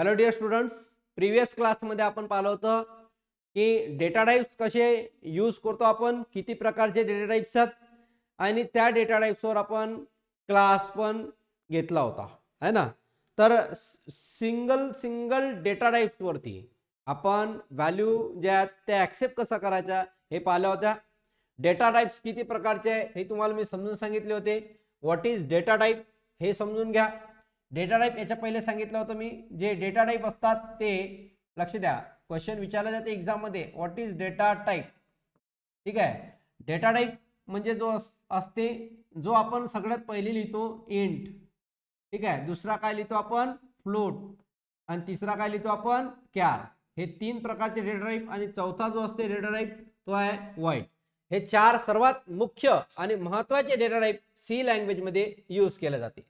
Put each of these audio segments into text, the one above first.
Hello dear students, previous क्लासमध्ये आपण पाहिलं होतं की डेटा टाइप्स कसे यूज करतो आपण, किती प्रकारचे डेटा टाइप्स आहेत आणि त्या डेटा टाइप्सवर आपण क्लास पण घेतला होता है ना. तर सिंगल डेटा टाइप्सवरती आपण व्हॅल्यू ज्या आहेत त्या ॲक्सेप्ट कसा करायचा हे पाहिलं होत्या. डेटा टाइप्स किती प्रकारचे आहे हे तुम्हाला मी समजून सांगितले होते. व्हॉट इज डेटा टाइप हे समजून घ्या. डेटा टाइप याच्या पहिले सांगितलं होतं मी. जे डेटा टाइप असतात ते लक्ष द्या, क्वेश्चन विचारला जाते एक्झाम मध्ये, व्हॉट इज डेटा टाइप. ठीक आहे. डेटा टाइप म्हणजे जो असते, जो आपण सगळ्यात पहिले लिहितो इंट. ठीक आहे. दुसरा काय लिहितो आपण फ्लोट आणि तिसरा काय लिहितो आपण कॅर. हे तीन प्रकारचे डेटा टाइप आणि चौथा जो असते डेटा टाइप तो आहे व्हॉइड. हे चार सर्वात मुख्य आणि महत्वाचे डेटा टाइप सी लँग्वेज मध्ये यूज केले जाते.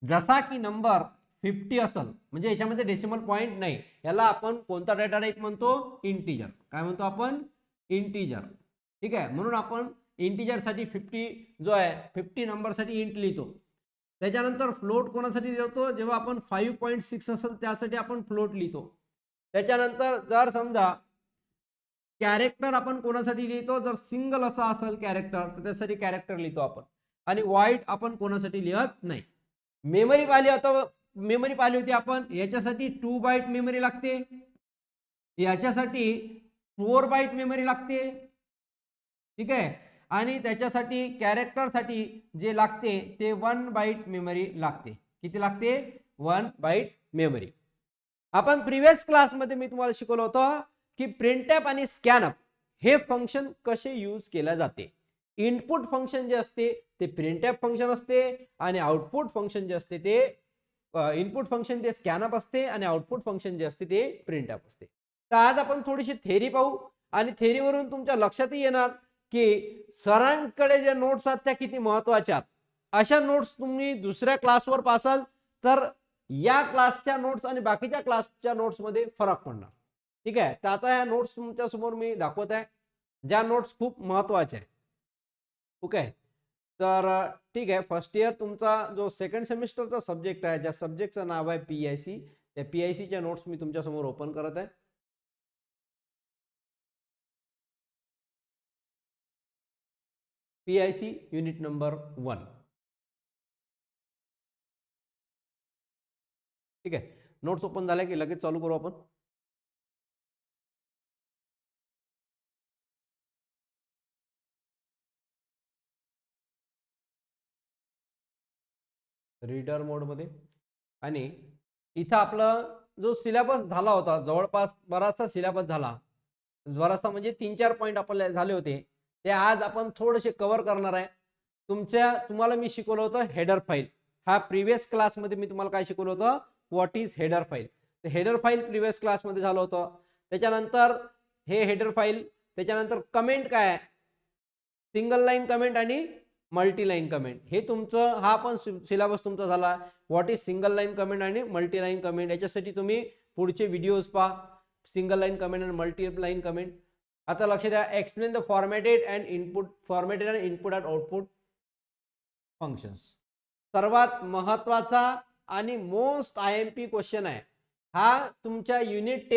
जसा की नंबर 50 असेल म्हणजे याच्यामध्ये डेसिमल पॉइंट नाही, याला आपण कोणता डेटा टाइप म्हणतो, इंटीजर. काय म्हणतो आपण, इंटीजर. ठीक आहे. म्हणून आपण इंटीजर साठी 50 जो आहे 50 नंबर साठी इंट लिहितो. त्याच्यानंतर फ्लोट कोणासाठी लिहितो, जेव्हा आपण 5.6 असेल त्यासाठी आपण फ्लोट लिहितो. त्याच्यानंतर जर समजा कॅरेक्टर आपण कोणासाठी लिहितो, जर सिंगल असा असेल कॅरेक्टर तर त्यासाठी कॅरेक्टर लिहितो आपण. आणि वाईड आपण कोणासाठी लिहत नाही. मेमरी पाहिली होती आपण. याच्यासाठी 2 बाईट मेमरी लागते, याच्यासाठी 4 बाईट मेमरी लागते. ठीक आहे. आणि त्याच्यासाठी कॅरेक्टर साठी जे लागते ते 1 बाईट मेमरी लागते. किती लागते, 1 बाईट मेमरी. आपण प्रिव्हियस क्लासमध्ये मी तुम्हाला शिकवलं होतं की प्रिंटएफ आणि स्कॅनअप हे फंक्शन कसे यूज केले जाते. इनपुट फंक्शन जे असते ते प्रिंटएफ फंक्शन असते आणि आउटपुट फंक्शन जे असते ते इनपुट फंक्शन ते स्कॅनअप असते आणि आउटपुट फंक्शन जे असते ते प्रिंटएफ असते. तर आज आपण थोडीशी थेरी पाहू आणि थेरीवरून तुमच्या लक्षातही येणार की सरांकडे जे नोट्स आहेत त्या किती महत्वाच्या आहेत. अशा नोट्स तुम्ही दुसऱ्या क्लासवर पासाल तर या क्लासच्या नोट्स आणि बाकीच्या क्लासच्या नोट्स मध्ये फरक पडणार. ठीक आहे. तर आता ह्या नोट्स तुमच्या समोर मी दाखवत आहे, ज्या नोट्स खूप महत्वाच्या आहे. ओके. तर ठीक आहे. फर्स्ट इयर तुमचा जो सेकंड सेमिस्टरचा सब्जेक्ट आहे, ज्या सब्जेक्टचं नाव आहे पीआयसी, त्या पीआयसीच्या नोट्स मी तुमच्या समोर ओपन करत आहे. PIC unit number 1. ठीक आहे. नोट्स ओपन झाल्या की लगेच चालू करू आपण. रीडर मोड मध्ये. आणि इथं आपला जो सिलेबस झाला होता, जवळपास बराचसा सिलेबस झाला, बराचसा म्हणजे 3-4 पॉईंट आपले झाले होते, ते आज आपण थोडेसे कव्हर करणार आहे. तुम्हाला मी शिकवलं होतं हेडर फाईल. हा प्रिव्हियस क्लासमध्ये मी तुम्हाला काय शिकवलं होतं, व्हॉट इज हेडर फाईल. तर हेडर फाईल प्रिव्हियस क्लासमध्ये झालं होतं. त्याच्यानंतर हे हेडर फाईल, त्याच्यानंतर कमेंट काय आहे, सिंगल लाईन कमेंट आणि मल्टी लाईन कमेंट. हे तुमचं हा पण सिलेबस तुमचा झाला. What is single line comment आणि मल्टी लाईन कमेंट. याच्यासाठी तुम्ही पुढचे व्हिडिओज पहा, सिंगल लाईन कमेंट आणि मल्टी लाईन कमेंट. आता लक्ष द्या, explain the formatted and input and output functions. सर्वात महत्वाचा आणि मोस्ट आयएमपी क्वेश्चन आहे हा तुमच्या युनिट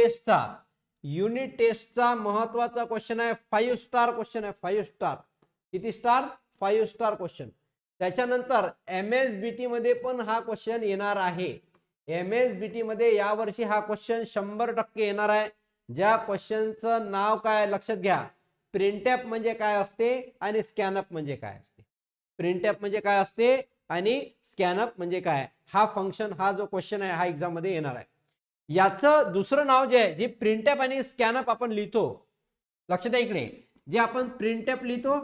टेस्टचा महत्वाचा क्वेश्चन आहे. 5 स्टार क्वेश्चन आहे. 5 स्टार. किती स्टार, 5 स्टार क्वेश्चन. त्याच्यानंतर एमएसबीटी मध्ये पण हा क्वेश्चन येणार आहे. एमएसबीटी मध्ये यावर्षी हा क्वेश्चन 100% येणार आहे. ज्या क्वेश्चनचं नाव काय लक्षात घ्या, प्रिंटएफ म्हणजे काय असते आणि स्कॅनअप म्हणजे काय असते. प्रिंटएफ म्हणजे काय असते आणि स्कॅनअप म्हणजे काय, हा फंक्शन, हा जो क्वेश्चन आहे हा एक्झाम मध्ये येणार आहे. याचं दुसरं नाव जे आहे, जे प्रिंटएफ आणि स्कॅनअप आपण लिहितो, लक्षात द्या इकडे, जे आपण प्रिंटएफ लिहितो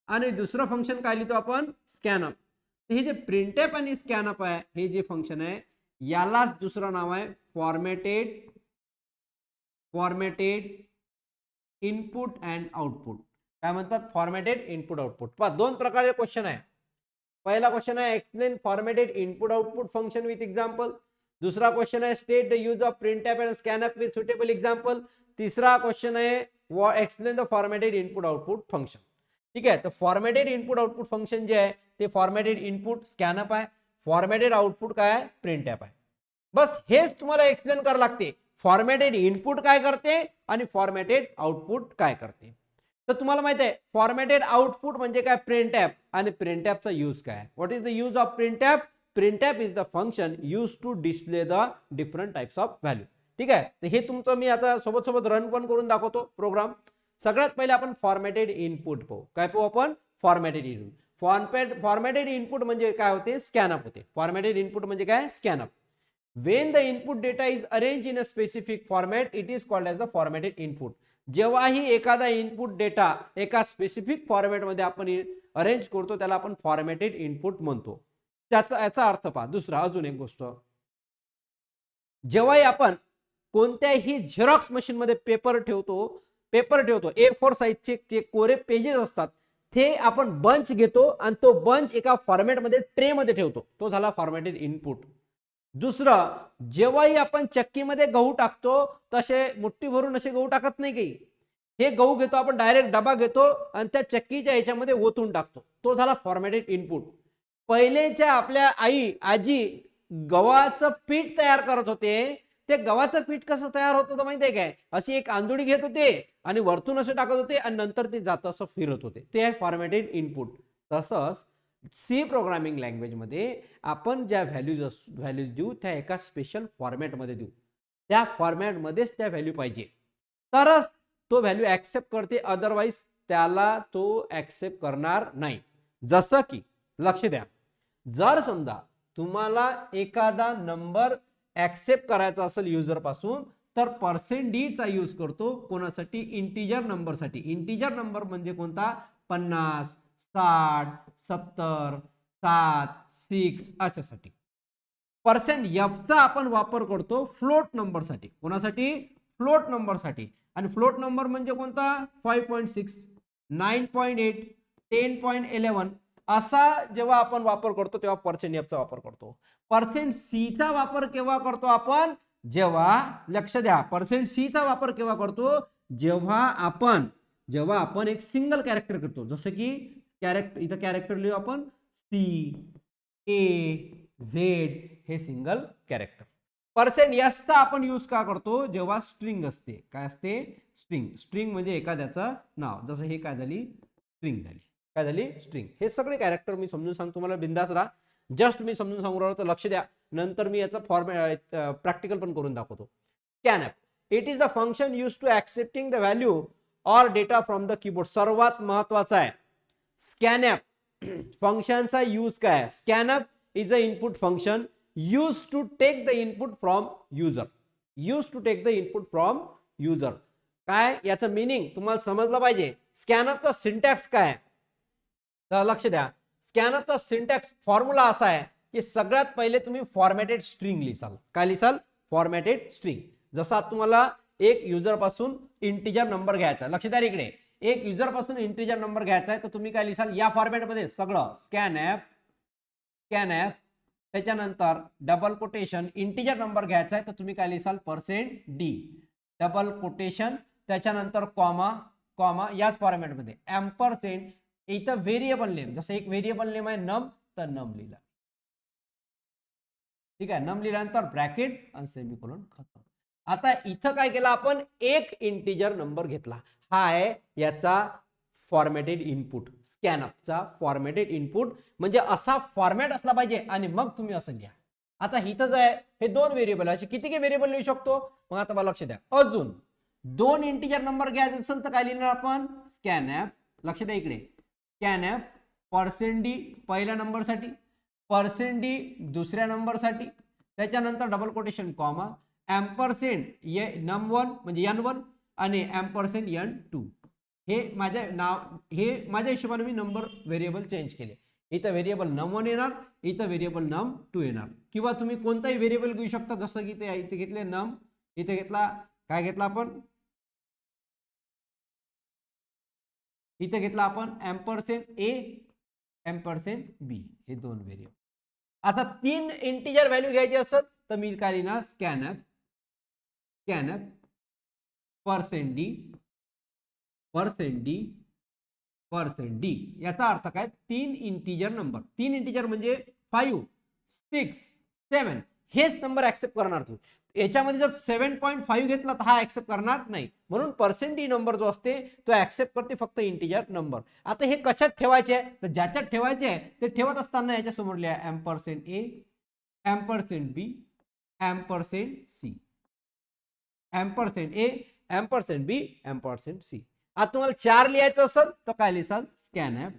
आणि दुसरं फंक्शन काय लिहितो आपण, स्कॅनअप. हे जे प्रिंटएफ आणि स्कॅनअप आहे, हे जे फंक्शन आहे यालाच दुसरं नाव आहे फॉर्मॅटेड इनपुट अँड आउटपुट. काय म्हणतात, फॉर्मॅटेड इनपुट आउटपुट. पहा, दोन प्रकारचे क्वेश्चन आहे. पहिला क्वेश्चन आहे explain formatted input output function with example. दुसरा क्वेश्चन आहे state the use of printf and scanf with suitable example. तिसरा क्वेश्चन आहे explain the formatted input output function. ठीक आहे. तर फॉर्मॅटेड इनपुट आउटपुट फंक्शन जे आहे ते फॉर्मॅटेड इनपुट स्कॅनअप आहे. फॉर्मॅटेड आउटपुट काय आहे, प्रिंटएफ आहे. बस हेच तुम्हाला एक्सप्लेन करावं लागते. फॉर्मॅटेड इनपुट काय करते आणि फॉर्मॅटेड आउटपुट काय करते. तर तुम्हाला माहिती आहे फॉर्मॅटेड आउटपुट म्हणजे काय, प्रिंटएफ. आणि प्रिंटएफचा यूज काय, what is the use of printf. Printf is the function use to display the different types of value. ठीक आहे, तर हे तुमचं मी आता सोबत सोबत रन पण करून दाखवतो प्रोग्राम. सगळ्यात पहिले आपण फॉर्मॅटेड इनपुट पाहू. काय पाहू आपण, फॉर्मॅटेड इनपुट. फॉर्मॅटेड इनपुट म्हणजे काय होते, स्कॅनअप होते. फॉर्मॅटेड इनपुट म्हणजे काय, स्कॅनअप. When the input data is arranged in a specific format, it is called as the formatted input. जेव्हाही एखादा इनपुट डेटा एका स्पेसिफिक फॉर्मॅटमध्ये आपण अरेंज करतो त्याला आपण फॉर्मॅटेड इनपुट म्हणतो. याचा अर्थ पहा. दुसरा अजून एक गोष्ट, जेव्हाही आपण कोणत्याही झेरॉक्स मशीनमध्ये पेपर ठेवतो A4 साईजचे जे कोरे पेजेस असतात ते आपण बंच घेतो आणि तो बंच एका फॉर्मॅटमध्ये ट्रेमध्ये ठेवतो, तो झाला फॉर्मॅटेड इनपुट. दुसरं, जेव्हाही आपण चक्कीमध्ये गहू टाकतो तसे मुठ्ठी भरून असे गहू टाकत नाही काही. हे गहू घेतो आपण, डायरेक्ट डबा घेतो आणि त्या चक्कीच्या ह्याच्यामध्ये ओतून टाकतो, तो झाला फॉर्मॅटेड इनपुट. पहिलेच्या आपल्या आजी गव्हाचं पीठ तयार करत होते. ते गव्हाचं पीठ कसं तयार होत होतं माहितीये काय, अशी एक आंदुडी घेत होते आणि वरतून असं टाकत होते आणि नंतर ते जात असं फिरत होते, ते आहे फॉर्मॅटेड इनपुट. तसंच सी प्रोग्रामिंग लँग्वेज मध्ये आपण ज्या व्हॅल्यूज देऊ त्या एका स्पेशल फॉर्मॅटमध्ये देऊ. त्या फॉर्मॅटमध्येच त्या व्हॅल्यू पाहिजे तरच तो व्हॅल्यू ऍक्सेप्ट करते, अदरवाईज त्याला तो ऍक्सेप्ट करणार नाही. जसं की लक्ष द्या, जर समजा तुम्हाला एखादा नंबर ऍक्सेप्ट करायचा असेल युजर पासून तर %d चा यूज करतो. कोणासाठी, इंटिजर नंबरसाठी. इंटिजर नंबर म्हणजे कोणता, 50, 60, 70, 7, 6 अशासाठी. %f चा आपण वापर करतो फ्लोट नंबरसाठी. कोणासाठी, फ्लोट नंबरसाठी. आणि फ्लोट नंबर म्हणजे कोणता, 5.6, 9.8, 10.11 असा जेव्हा आपण वापर करतो तेव्हा %f चा वापर करतो. %c चा वापर केव्हा करतो आपण, जेव्हा, लक्ष द्या, %c चा वापर केव्हा करतो, जेव्हा आपण एक सिंगल कॅरेक्टर करतो. जसं की कॅरेक्टर, इथं कॅरेक्टर लिहू आपण CAZ, हे सिंगल कॅरेक्टर. %s चा आपण यूज का करतो, जेव्हा स्ट्रिंग असते. काय असते, स्ट्रिंग म्हणजे एखाद्याचं नाव. जसं हे काय झाली, स्ट्रिंग झाली. काय झाली, स्ट्रिंग. हे सगळे कॅरेक्टर मी समजून सांगतो, तुम्हाला बिंदास राहा. जस्ट मी समजून सांगू राहिलो तर लक्ष द्या, नंतर मी याचा प्रॅक्टिकल पण करून दाखवतो. Scanf, it is the function use to accepting the value or data from the keyboard. सर्वात महत्वाचा आहे स्कॅनअप फंक्शनचा यूज काय. Scanf is a input function use to take the input from user. काय याचं मीनिंग तुम्हाला समजलं पाहिजे. स्कॅनअपचा सिंटॅक्स काय, तर लक्ष द्या, स्कॅनअपचा सिंटॅक्स फॉर्म्युला असा आहे की सगळ्यात पहिले तुम्ही फॉर्मॅटेड स्ट्रिंग लिहिसाल. काय लिहिसाल, फॉर्मॅटेड स्ट्रिंग. जसा तुम्हाला एक युजर पासून इंटिजर नंबर घ्यायचा, लक्ष द्या इकडे, एक युजर पासून इंटिजर नंबर घ्यायचा आहे तर तुम्ही काय लिहिसाल, या फॉर्मॅटमध्ये सगळं स्कॅनअप, त्याच्यानंतर डबल कोटेशन, इंटिजर नंबर घ्यायचा आहे तर तुम्ही काय लिहिसाल, %d, डबल कोटेशन, त्याच्यानंतर कॉमा याच फॉर्मॅटमध्ये एम्परसेंड. इथं व्हेरिएबल नेम, जसं एक व्हेरिएबल नेम आहे नम, तर नम लिहिला. ठीक आहे, नम लिहिल्यानंतर ब्रॅकेट आणि सेमीकोलन खतम. आता इथं काय केलं आपण, एक इंटिजर नंबर घेतला. हा आहे याचा फॉर्मॅटेड इनपुट. स्कॅनअपचा फॉर्मॅटेड इनपुट म्हणजे असा फॉर्मॅट असला पाहिजे आणि मग तुम्ही असं घ्या. आता इथं आहे हे दोन व्हेरिएबल, असे किती काही व्हेरिएबल लिहू शकतो. मग आता मला लक्ष द्या, अजून दोन इंटिजर नंबर घ्यायचे असेल तर काय लिहिणार आपण, स्कॅनअप. लक्ष द्या इकडे, स्कॅनअप %d पहिल्या नंबरसाठी, %d दुसऱ्या नंबरसाठी, त्याच्यानंतर double quotation comma, ampersand num1 म्हणजे n1 आणि एम्परसेंड n2. हे माझ्या हिशोबाने मी नंबर व्हेरिएबल चेंज केले. इथं व्हेरिएबल num1 येणार, इथं व्हेरिएबल num2 येणार. किंवा तुम्ही कोणताही व्हेरिएबल घेऊ शकता. जसं की ते इथे घेतले नम, इथे घेतला काय घेतला आपण, इथे घेतला आपण एम्परसेंड A, एम्परसेंड B, हे दोन व्हेरिएबल. आता तीन इंटिजर व्हॅल्यू घ्यायची असत तर मी काय लिहिणार, स्कॅनअप %d याचा अर्थ काय, तीन इंटिजर नंबर. तीन इंटिजर म्हणजे 5, 6, 7 हेच नंबर ऍक्सेप्ट करणार तू. याच्यामध्ये जर 7.5 घेतला तर हा ऍक्सेप्ट करणार नाही. म्हणून पर्सेंट डी नंबर जो असते तो ऍक्सेप्ट करते फक्त इंटिजर नंबर. आता हे कशात ठेवायचे आहे, तर ज्याच्यात ठेवायचे आहे ते ठेवत असताना याच्या समोर लिहा ampersand A, ampersand B, ampersand C, ampersand A, ampersand B, ampersand C. आता तुम्हाला 4 लिहायचं असेल तर काय लिहाल, scanf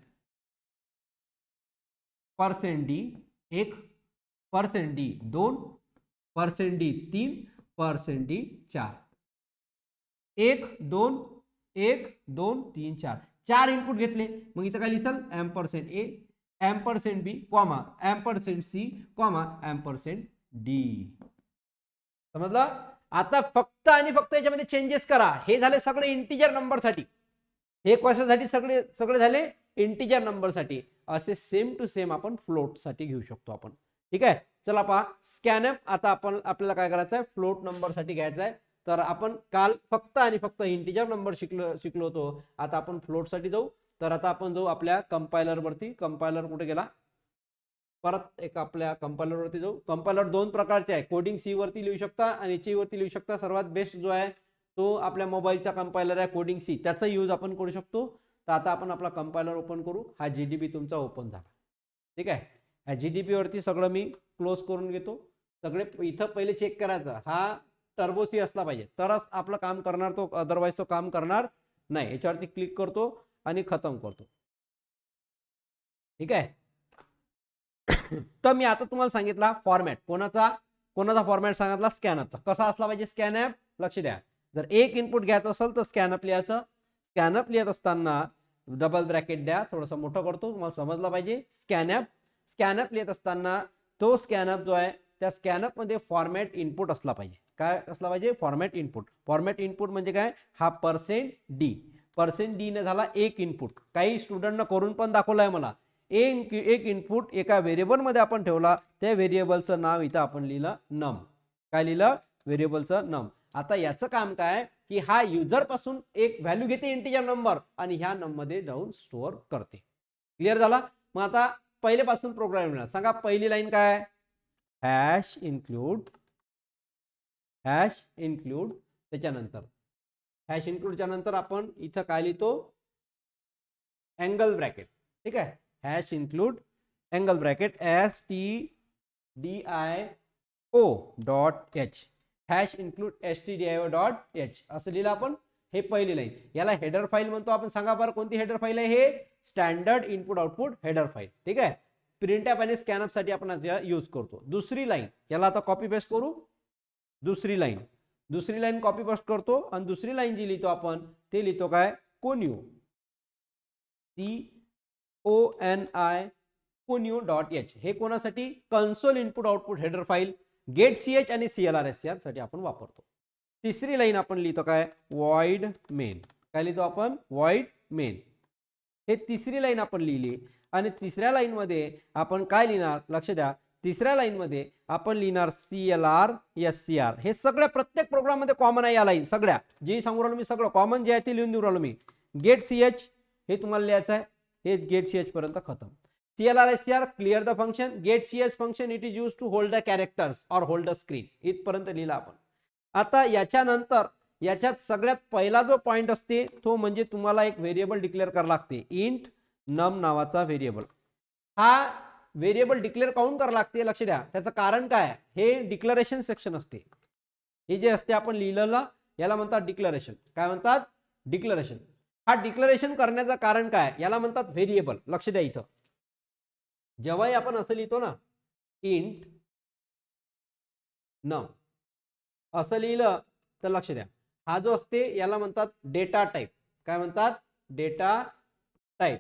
percent D 1, percent D 2, percent D 3, percent D 4. 1 2 1 2 3 4 4 input घेतले. मग इथं काय लिहाल, ampersand A, ampersand B, comma ampersand C, comma ampersand D. समजलं. आता फक्त आणि फक्त याच्यामध्ये चेंजेस करा. हे झाले सगळे इंटिजर नंबर साठी. हे कशासाठी सगळे सगळे झाले, इंटिजर नंबर साठी. असे सेम टू सेम आपण फ्लोट साठी घेऊ शकतो आपण. ठीक आहे. चला पहा स्कॅनएफ. आता आपण आपल्याला काय करायचं आहे, फ्लोट नंबर साठी घ्यायचं आहे. तर आपण काल फक्त आणि फक्त इंटिजर नंबर शिकलो होतो. आता आपण फ्लोट साठी जाऊ. तर आता आपण जाऊ आपल्या कंपायलर वरती. कंपायलर कुठे गेला, परत एक आपल्या कंपायलर वरती जाऊ. कंपायलर 2 प्रकारचे आहे, कोडिंग सी वरती लिहू शकता आणि एच वरती लिहू शकता. सर्वात बेस्ट जो आहे तो आपल्या मोबाईलचा कंपायलर आहे कोडिंग सी, त्याचा यूज आपण करू शकतो. तर आता आपण आपला कंपायलर ओपन करू. हा जीडीबी तुमचा ओपन झाला. ठीक आहे. ह्या जीडीबी वरती सगळं मी क्लोज करून घेतो. सगळे इथं पहिले चेक करायचं, हा टर्बो सी असला पाहिजे तरच आपलं काम करणार तो, अदरवाईज तो काम करणार नाही. याच्यावरती क्लिक करतो आणि खतम करतो. ठीक आहे. तर मी आता तुम्हाला सांगितला फॉर्मॅट कोणाचा फॉर्मॅट सांगितला, स्कॅनअपचा. कसा असला पाहिजे स्कॅनअप, लक्ष द्या. जर एक इनपुट घ्यायचं असेल तर स्कॅनअप लिहायचं. स्कॅनअप लिहित असताना डबल ब्रॅकेट द्या, थोडंसं मोठं करतो तुम्हाला समजलं पाहिजे. स्कॅनअप लिहित असताना तो स्कॅनअप जो आहे त्या स्कॅनअप मध्ये फॉर्मॅट इनपुट असला पाहिजे. काय असला पाहिजे, फॉर्मॅट इनपुट. फॉर्मॅट इनपुट म्हणजे काय, हा पर्सेंट डी ने झाला एक इनपुट. काही स्टुडंटनं करून पण दाखवलं आहे मला. एक इनपुट एका व्हेरिएबल मध्ये आपण ठेवला, त्या व्हेरिएबलचं नाव इथं आपण लिहिलं नम. काय लिहिलं, व्हेरिएबलचं नम. आता याचं काम काय की हा युजर पासून एक व्हॅल्यू घेते इंटिजर नंबर आणि ह्या नम मध्ये जाऊन स्टोअर करते. क्लिअर झाला. मग आता पहिले पासून प्रोग्राम लिहिणार. सांगा पहिली लाईन काय, हॅश इन्क्लूड त्याच्यानंतर हॅश इन्क्लूडच्या नंतर आपण इथं काय लिहितो, अँगल ब्रॅकेट. ठीक आहे. Hash include angle bracket stdio.h, hash include stdio.h असं लिहिलं आपण. हे पहिली लाईन. याला हेडर फाईल म्हणतो आपण. सांगा बरं कोणती हेडर फाईल आहे, हे standard input output header file. ठीक आहे. प्रिंटअप आणि स्कॅनअप साठी आपण यूज करतो. दुसरी लाईन, याला आता कॉपी पेस्ट करू. दुसरी लाईन कॉपी पेस्ट करतो आणि दुसरी लाईन जी लिहितो आपण ते लिहितो काय, कोन्यू, CONI हे कोणासाठी, console input output header file get ch आणि CLR/SCR साठी आपण वापरतो. तिसरी लाईन आपण लिहितो काय, void main. काय लिहितो आपण, void main. हे तिसरी लाईन आपण लिहिली. आणि तिसऱ्या लाईन मध्ये आपण काय लिहिणार, लक्ष द्या. तिसऱ्या लाईन मध्ये आपण लिहिणार CLR/SCR. हे सगळ्या प्रत्येक प्रोग्राम मध्ये कॉमन आहे. या लाईन सगळ्या जे सांगू राहिलो मी सगळं कॉमन जे आहे ते लिहून देऊ राहिलो मी. गेट ch हे तुम्हाला लिहायचं आहे. हे गेट ch पर्यंत खतम. CLR/SCR clear the function. Get ch function it is use to hold the characters और होल्ड द स्क्रीन. इथपर्यंत लिहिला आपण. आता याच्यानंतर याच्यात सगळ्यात पहिला जो पॉइंट असते तो म्हणजे तुम्हाला एक व्हेरिएबल डिक्लेअर करावं लागते, इंट नम नावाचा व्हेरिएबल. हा व्हेरिएबल डिक्लेअर काऊन करावं लागते, लक्ष द्या. त्याचं कारण काय, हे डिक्लेरेशन सेक्शन असते. हे जे असते आपण लिहिलेलं याला म्हणतात डिक्लेरेशन. काय म्हणतात, डिक्लेरेशन. हा डिक्लेरेशन करण्याचं कारण काय, याला म्हणतात व्हेरिएबल. लक्ष द्या. इथं जेव्हाही आपण असं लिहितो ना, इंट नम असं लिहिलं तर लक्ष द्या, हा जो असते याला म्हणतात डेटा टाईप. काय म्हणतात, डेटा टाईप.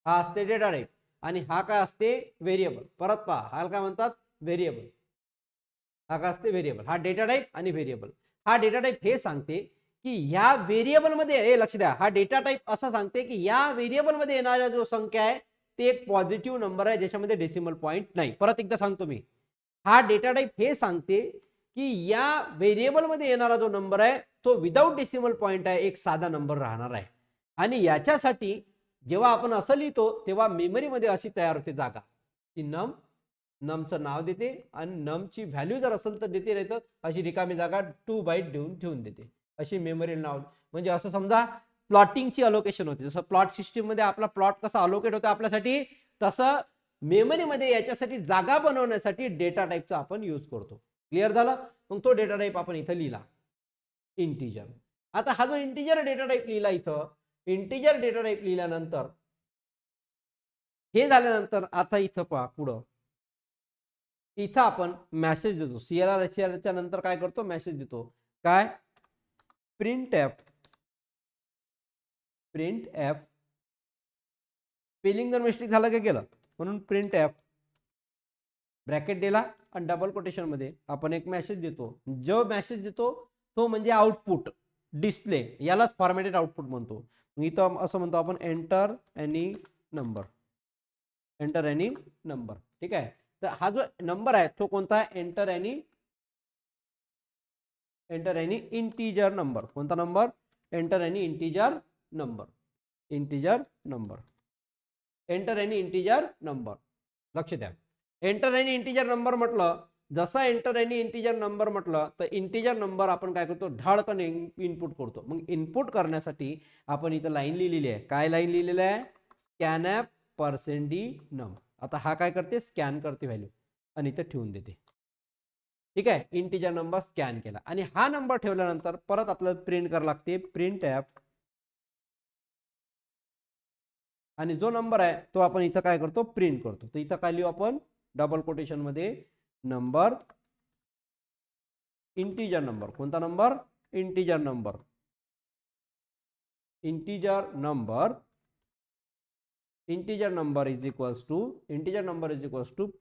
हा असते डेटा टाईप आणि हा काय असते व्हेरिएबल. परत पहा, हा काय म्हणतात व्हेरिएबल. हा काय असते व्हेरिएबल. हा डेटा टाईप आणि व्हेरिएबल. हा डेटा टाईप हे सांगते की या व्हेरिएबल मध्ये, हे लक्ष द्या, हा डेटा टाईप असं सांगते की या व्हेरिएबल मध्ये येणारा जो संख्या आहे ते एक पॉझिटिव्ह नंबर आहे ज्याच्यामध्ये डेसिमल पॉईंट नाही. परत एकदा सांगतो मी, हा डेटा टाईप हे सांगते की या व्हेरिएबल मध्ये येणारा जो नंबर आहे तो विदाउट डेसिमल पॉईंट आहे, एक साधा नंबर राहणार आहे. आणि याच्यासाठी जेव्हा आपण असं लिहितो तेव्हा मेमरीमध्ये अशी तयार होते जागा, की नमचं नाव देते आणि नमची व्हॅल्यू जर असेल तर देते, नाही तर अशी रिकामी जागा 2 बाईट ठेवून देते. अशी मेमरी नाव. म्हणजे असं समजा प्लॉटिंगची अलोकेशन होते. जसं प्लॉट सिस्टीम मध्ये आपला प्लॉट कसा अलोकेट होतो आपल्यासाठी, तसं मेमरीमध्ये याच्यासाठी जागा बनवण्यासाठी डेटा टाईपचा आपण यूज करतो. क्लिअर झालं? मग तो डेटा टाईप आपण इथं लिहिला इंटिजर. आता हा जो इंटिजर डेटा टाईप लिहिला इथं, इंटिजर डेटा टाईप लिहिल्यानंतर हे झाल्यानंतर आता इथं पहा पुढं, इथं आपण मेसेज देतो. CLR च्या नंतर काय करतो? मेसेज देतो. काय? Print F. Print F spelling जर मिस्टेक झालं काय केलं, म्हणून प्रिंट एफ ब्रॅकेट दिला आणि डबल कोटेशन मध्ये आपण एक मेसेज देतो. जो मेसेज देतो तो म्हणजे आउटपुट डिस्प्ले, यालाच फॉर्मॅटेड आउटपुट म्हणतो. इथं असं म्हणतो आपण enter any number. Enter any number. ठीक आहे. तर हा जो नंबर आहे तो कोणता आहे? Enter any integer number. कोणता नंबर? Enter any integer number. Integer number. Enter any integer number. लक्ष द्या. एंटर एनी इंटीजर नंबर म्हटलं, जसा एंटर एनी इंटीजर नंबर म्हटलं तर इंटीजर नंबर आपण काय करतो? धडकन इनपुट करतो. मग इनपुट करण्यासाठी आपण इथं लाईन लिहिलेली आहे. काय लाईन लिहिलेली आहे? Scanf %d num. आता हा काय करते? स्कॅन करते व्हॅल्यू आणि इथं ठेवून देते. ठीक आहे. इंटीजर नंबर स्कॅन केला आणि हा नंबर ठेवल्यानंतर परत आपल्याला प्रिंट करावं लागते. प्रिंट एफ आणि जो नंबर आहे तो आपण इथं काय करतो? प्रिंट करतो. तर इथं काय लिहू आपण? डबल कोटेशन मध्ये नंबर इंटीजर नंबर. कोणता number? Integer number. Integer number. Integer number is equals to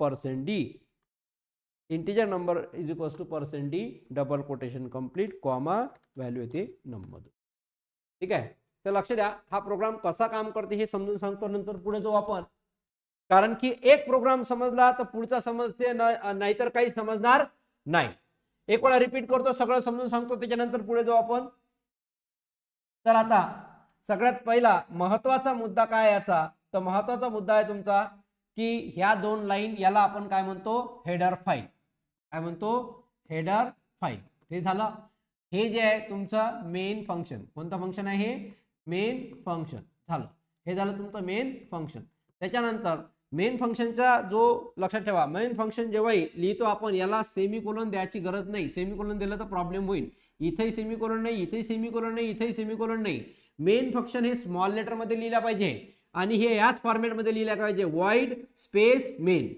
%d. Integer number is equals to %d double quotation complete comma value येते नंबर. ठीक आहे. तर लक्ष द्या, हा प्रोग्राम कसा काम करते हे समजून सांगतो नंतर पुढे जाऊ आपण. कारण की एक प्रोग्राम समजला तर पुढचा समजते, नाहीतर काही समजणार नाही. एक वेळा रिपीट करतो, सगळं समजून सांगतो, त्याच्यानंतर पुढे जाऊ आपण. तर आता सगळ्यात पहिला महत्वाचा मुद्दा काय याचा? तर महत्वाचा मुद्दा आहे तुमचा की ह्या दोन लाईन याला आपण काय म्हणतो? Header file. काय म्हणतो? Header file. ते झालं. हे जे आहे तुमचं मेन फंक्शन. कोणतं फंक्शन आहे हे? Main function. झालं. हे झालं तुमचं मेन फंक्शन. त्याच्यानंतर मेन फंक्शनचा जो लक्षात ठेवा, मेन फंक्शन जेव्हाही लिहितो आपण याला सेमीकोलन द्यायची गरज नाही. सेमीकोलन दिलं तर प्रॉब्लेम होईल. इथेही सेमीकोलन नाही, इथेही सेमीकोलन नाही, इथेही सेमीकोलन नाही. मेन फंक्शन हे स्मॉल लेटर मध्ये लिहिला पाहिजे आणि हे याच फॉर्मॅट मध्ये लिहिला पाहिजे. Void space main.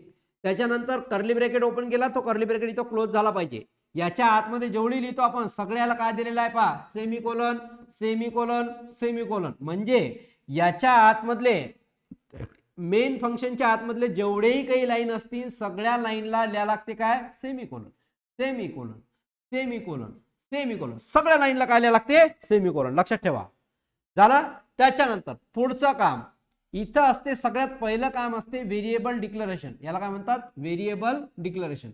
त्याच्यानंतर कर्ली ब्रॅकेट ओपन केला, तो कर्ली ब्रॅकेट इथं क्लोज झाला पाहिजे. याच्या आतमध्ये जेवढी लिहितो आपण सगळ्याला काय दिलेलं आहे पहा? Semicolon, semicolon, semicolon. म्हणजे याच्या आतमधले मेन फंक्शनच्या आतमधले जेवढेही काही लाईन असतील सगळ्या लाईनला लिहायला लागते काय? Semicolon, semicolon, semicolon, semicolon. सगळ्या लाईनला काय लिहायला लागते? सेमीकोलन. लक्षात ठेवा. झालं. त्याच्यानंतर पुढचं काम इथं असते. सगळ्यात पहिलं काम असते व्हेरिएबल डिक्लरेशन. याला काय म्हणतात? Variable declaration.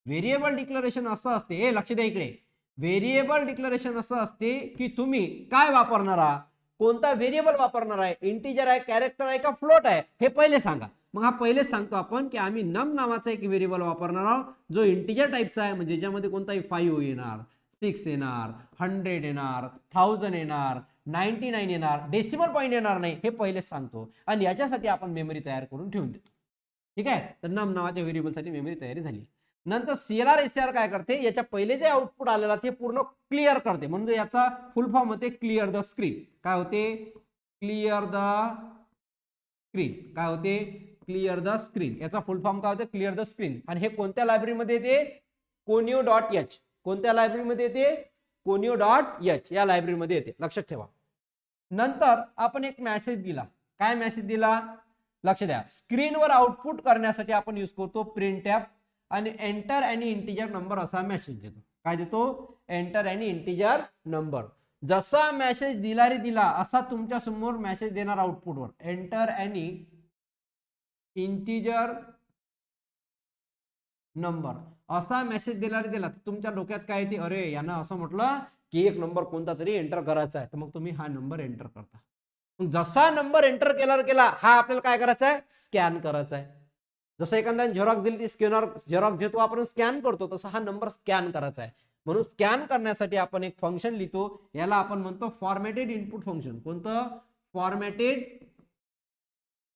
व्हेरिएबल डिक्लरेशन असं असते, हे लक्ष द्या इकडे. व्हेरिएबल डिक्लरेशन असं असते की तुम्ही काय वापरणार आहात, कोणता व्हेरिएबल वापरणार आहे, इंटीजर आहे, कॅरेक्टर आहे का फ्लोट आहे, हे पहिले सांगा. मग हा पहिले सांगतो आपण की आम्ही नम नावाचा एक व्हेरिएबल वापरणार आहोत जो इंटीजर टाईपचा आहे. म्हणजे ज्यामध्ये कोणताही 5 येणार, 6 येणार, 100 येणार, 1000 येणार, 99 येणार, डेसिमल पॉईंट येणार नाही, हे पहिलेच सांगतो. आणि याच्यासाठी आपण मेमरी तयार करून ठेवून देतो. ठीक आहे. तर नम नावाच्या व्हेरिएबलसाठी मेमरी तयारी झाली. नंतर CLR काय करते? याच्या पहिले जे आउटपुट आलेला ते पूर्ण क्लिअर करते. म्हणजे याचा फुल फॉर्म होते क्लिअर द स्क्रीन. काय होते? Clear the screen. काय होते? Clear the screen. याचा फुल फॉर्म काय होते? Clear the screen. आणि हे कोणत्या लायब्ररीमध्ये येते? conio.h. कोणत्या लायब्ररीमध्ये येते? conio.h या लायब्ररीमध्ये येते. लक्षात ठेवा. नंतर आपण एक मेसेज दिला. काय मेसेज दिला? लक्ष द्या. स्क्रीनवर आउटपुट करण्यासाठी आपण यूज करतो प्रिंट एफ आणि एंटर एनी इंटीजर नंबर असा मेसेज देतो. काय देतो? Enter any integer number. जसा मेसेज दिला रे दिला असा तुमच्या समोर मेसेज देणार आउटपुटवर. एंटर एनी इंटीजर नंबर असा मेसेज दिला रे दिला. तुमच्या डोक्यात काय येते? अरे यानं असं म्हटलं की एक नंबर कोणता तरी एंटर करायचा आहे. तर मग तुम्ही हा नंबर एंटर करता. मग जसा नंबर एंटर केला हा आपल्याला काय करायचा आहे? स्कॅन करायचा आहे. जसं एखाद्या झेरॉक्स दिली ती स्कॅनर झेरॉक्स घेतो आपण स्कॅन करतो, तसं हा नंबर स्कॅन करायचा आहे. म्हणून स्कॅन करण्यासाठी आपण एक फंक्शन लिहितो, याला आपण म्हणतो फॉर्मॅटेड इनपुट फंक्शन. कोणतं? Formatted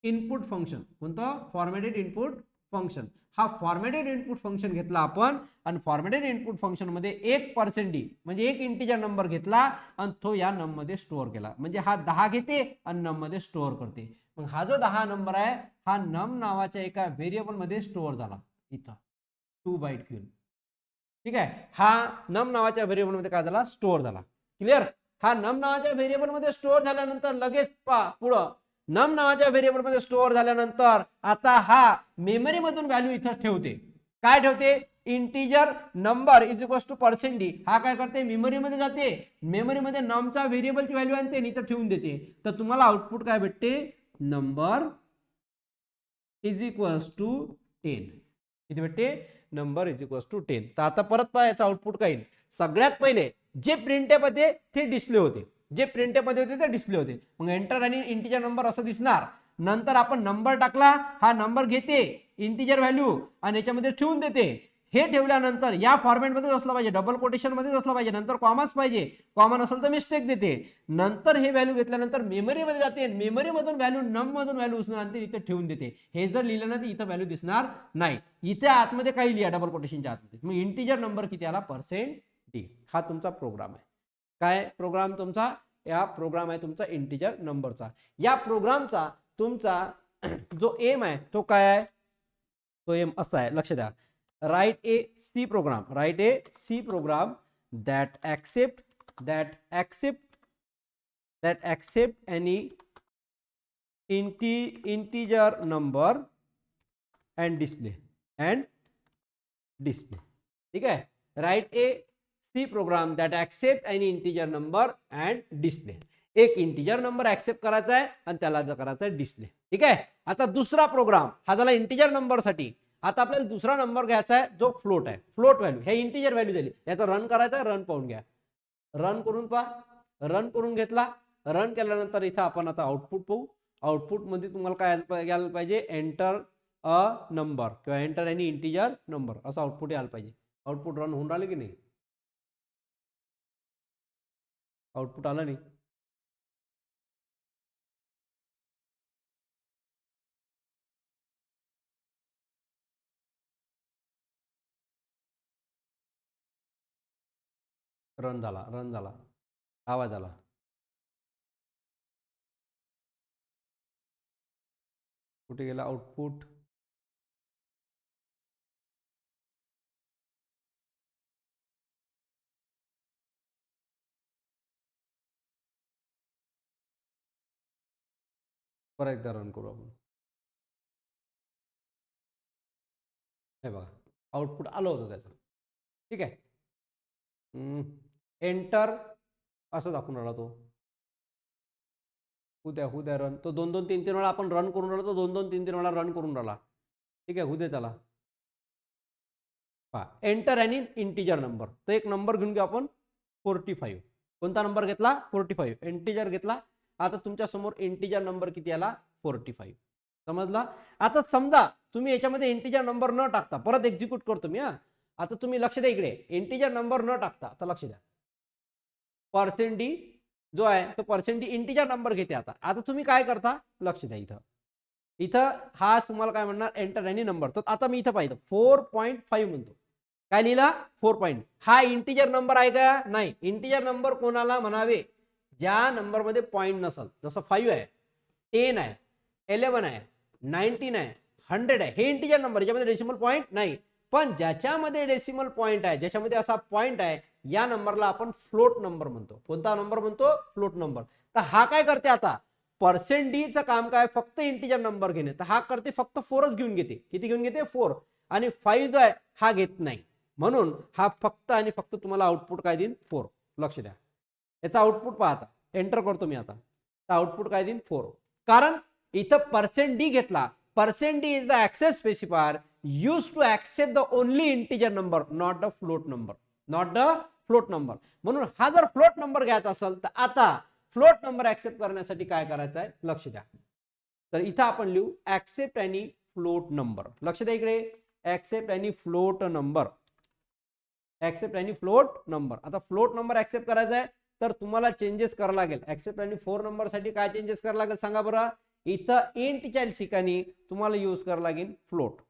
input function. कोणतं? Formatted input function. हा फॉर्मॅटेड इनपुट फंक्शन घेतला आपण आणि फॉर्मॅटेड इनपुट फंक्शन मध्ये 1% म्हणजे एक इंटिजर नंबर घेतला आणि तो या नम मध्ये स्टोअर केला. म्हणजे हा 10 घेते आणि नम मध्ये स्टोअर करते. मग हा जो 10 नंबर आहे हा नम नावाच्या एका व्हेरिएबल मध्ये स्टोअर झाला इथं 2 बाईट घेऊन. ठीक आहे, हा नम नावाच्या व्हेरिएबल मध्ये काय झाला? स्टोअर झाला. क्लिअर? हा नम नावाच्या व्हेरिएबल मध्ये स्टोअर झाल्यानंतर लगेच पुढं नम नावाच्या व्हेरिएबल मध्ये स्टोअर झाल्यानंतर आता हा मेमरी मधून व्हॅल्यू इथं ठेवते. काय ठेवते? Integer number is equal to %d. हा काय करते? मेमरी मध्ये जाते, मेमरी मध्ये नमचा व्हेरिएबलची व्हॅल्यू आणते इथं ठेवून देते. तर तुम्हाला आउटपुट काय भेटते? Number is equal to 10. किती भेटते? Number is equal to 10. तर आता परत पहा याचा आउटपुट काय येईल. सगळ्यात पहिले जे प्रिंटअप होते ते डिस्प्ले होते, जे प्रिंटअप मध्ये होते ते डिस्प्ले होते. मग एंटर आणि इंटिजर नंबर असं दिसणार. नंतर आपण नंबर टाकला, हा नंबर घेते इंटिजर व्हॅल्यू आणि याच्यामध्ये ठेवून देते. हे ठेवल्यानंतर या फॉर्मॅटमध्येच असलं पाहिजे, डबल कोटेशन मध्येच असलं पाहिजे, नंतर कॉमाच पाहिजे, कॉमन असेल तर मिस्टेक देते. नंतर हे व्हॅल्यू घेतल्यानंतर मेमरीमध्ये जाते, मेमरी मधून व्हॅल्यू नम मधून व्हॅल्यू उचलून आणते इथे ठेवून देते. हे जर लिहिलं ना तर इथं व्हॅल्यू दिसणार नाही. इथे आतमध्ये काही लिहा डबल कोटेशनच्या आतमध्ये. मग इंटिजर नंबर किती आला? %d. हा तुमचा प्रोग्राम आहे. काय प्रोग्राम तुमचा? या प्रोग्राम आहे तुमचा इंटिजर नंबरचा. या प्रोग्रामचा तुमचा जो एम आहे तो काय आहे? तो एम असा आहे, लक्ष द्या. write a C program, write a C program that accept any integer number and display. ठीक आहे, write a C program that accept any integer number and display. एक इंटिजर नंबर ऍक्सेप्ट करायचा आहे आणि त्याला करायचा आहे डिस्प्ले. ठीक आहे, आता दुसरा प्रोग्राम हा झाला इंटिजर नंबर साठी. आता आपल्याला दुसरा नंबर घ्यायचा आहे जो फ्लोट आहे. फ्लोट व्हॅल्यू हे इंटिजर व्हॅल्यू दिली, याचा रन करायचा. रन पाहून घ्या, रन करून पहा. रन करून घेतला, रन केल्यानंतर इथं आपण आता आउटपुट पाहू. आउटपुट मध्ये तुम्हाला काय यायला पाहिजे? एंटर अ नंबर किंवा एंटर एनी इंटिजर नंबर असं आउटपुट यायला पाहिजे. आउटपुट रन होऊन राहिले की नाही? आउटपुट आलं नाही. रन झाला, रन झाला, आवाज आला. कुठे गेला आउटपुट? परत एकदा रन करू आपण. हे बघा आउटपुट आलं होतं त्याचं. ठीक आहे, एंटर असं दाखवून राहिला तो. हुद्या रन. तो 2-2-3-3 वेळा आपण रन करून राहिलो, तो 2-2-3-3 वेळा रन करून राहिला. ठीक आहे, हुद्या त्याला पहा. एंटर आणि इंटिजर नंबर. तर एक नंबर घेऊन घेऊ आपण 45. कोणता नंबर घेतला? 45. इंटिजर घेतला. आता तुमच्या समोर इंटिजर नंबर किती आला? 45. समजला? आता समजा तुम्ही याच्यामध्ये इंटिजर नंबर न टाकता, परत एक्झिक्यूट करतो मी. आता तुम्ही लक्ष द्या इकडे, इंटिजर नंबर न टाकता आता लक्ष द्या, %d जो आहे तो %d इंटिजर नंबर घेते. आता तुम्ही काय करता? लक्ष द्या, इथं हा तुम्हाला काय म्हणणार? Enter any number. तर आता मी इथं पाहिजे 4.5 म्हणतो. काय लिहिला? 4. हा इंटिजर नंबर आहे का? नाही. इंटिजर नंबर कोणाला म्हणावे? ज्या नंबर मध्ये पॉईंट नसल. जसं 5 आहे, 10 आहे, 11 आहे, 19 आहे, 100 आहे. हे इंटिजर नंबर, याच्यामध्ये डेसिमल पॉईंट नाही. पण ज्याच्यामध्ये डेसिमल पॉईंट आहे, ज्याच्यामध्ये असा पॉईंट आहे, या नंबरला आपण फ्लोट नंबर म्हणतो. कोणता नंबर म्हणतो? Float number. तर हा काय करते? आता %d चं काम काय? फक्त इंटिजर नंबर घेणे. तर हा करते फक्त 4च घेऊन घेते. किती घेऊन घेते? 4. आणि 5 जो आहे हा घेत नाही. म्हणून हा फक्त आणि फक्त तुम्हाला आउटपुट काय देईन? 4. लक्ष द्या, याचा आउटपुट पहा. आता एंटर करतो मी. आता आउटपुट काय देईन? 4. कारण इथं %d घेतला. %d is the access specifier used to accept the only integer number, not the float number. म्हणून हा जर फ्लोट नंबर घ्यायचा असेल तर आता फ्लोट नंबर ऍक्सेप्ट करण्यासाठी काय करायचं आहे? लक्ष द्या. तर इथं आपण लिहू ऍक्सेप्ट आणि फ्लोट नंबर. लक्ष द्या इकडे, accept any float number, accept any float number. आता फ्लोट नंबर ऍक्सेप्ट करायचा आहे तर तुम्हाला चेंजेस करावं लागेल. ऍक्सेप्ट एनी 4 नंबर साठी काय चेंजेस करावं लागेल सांगा बरं. इथं इंटच्या ठिकाणी तुम्हाला यूज करावं लागेल फ्लोट.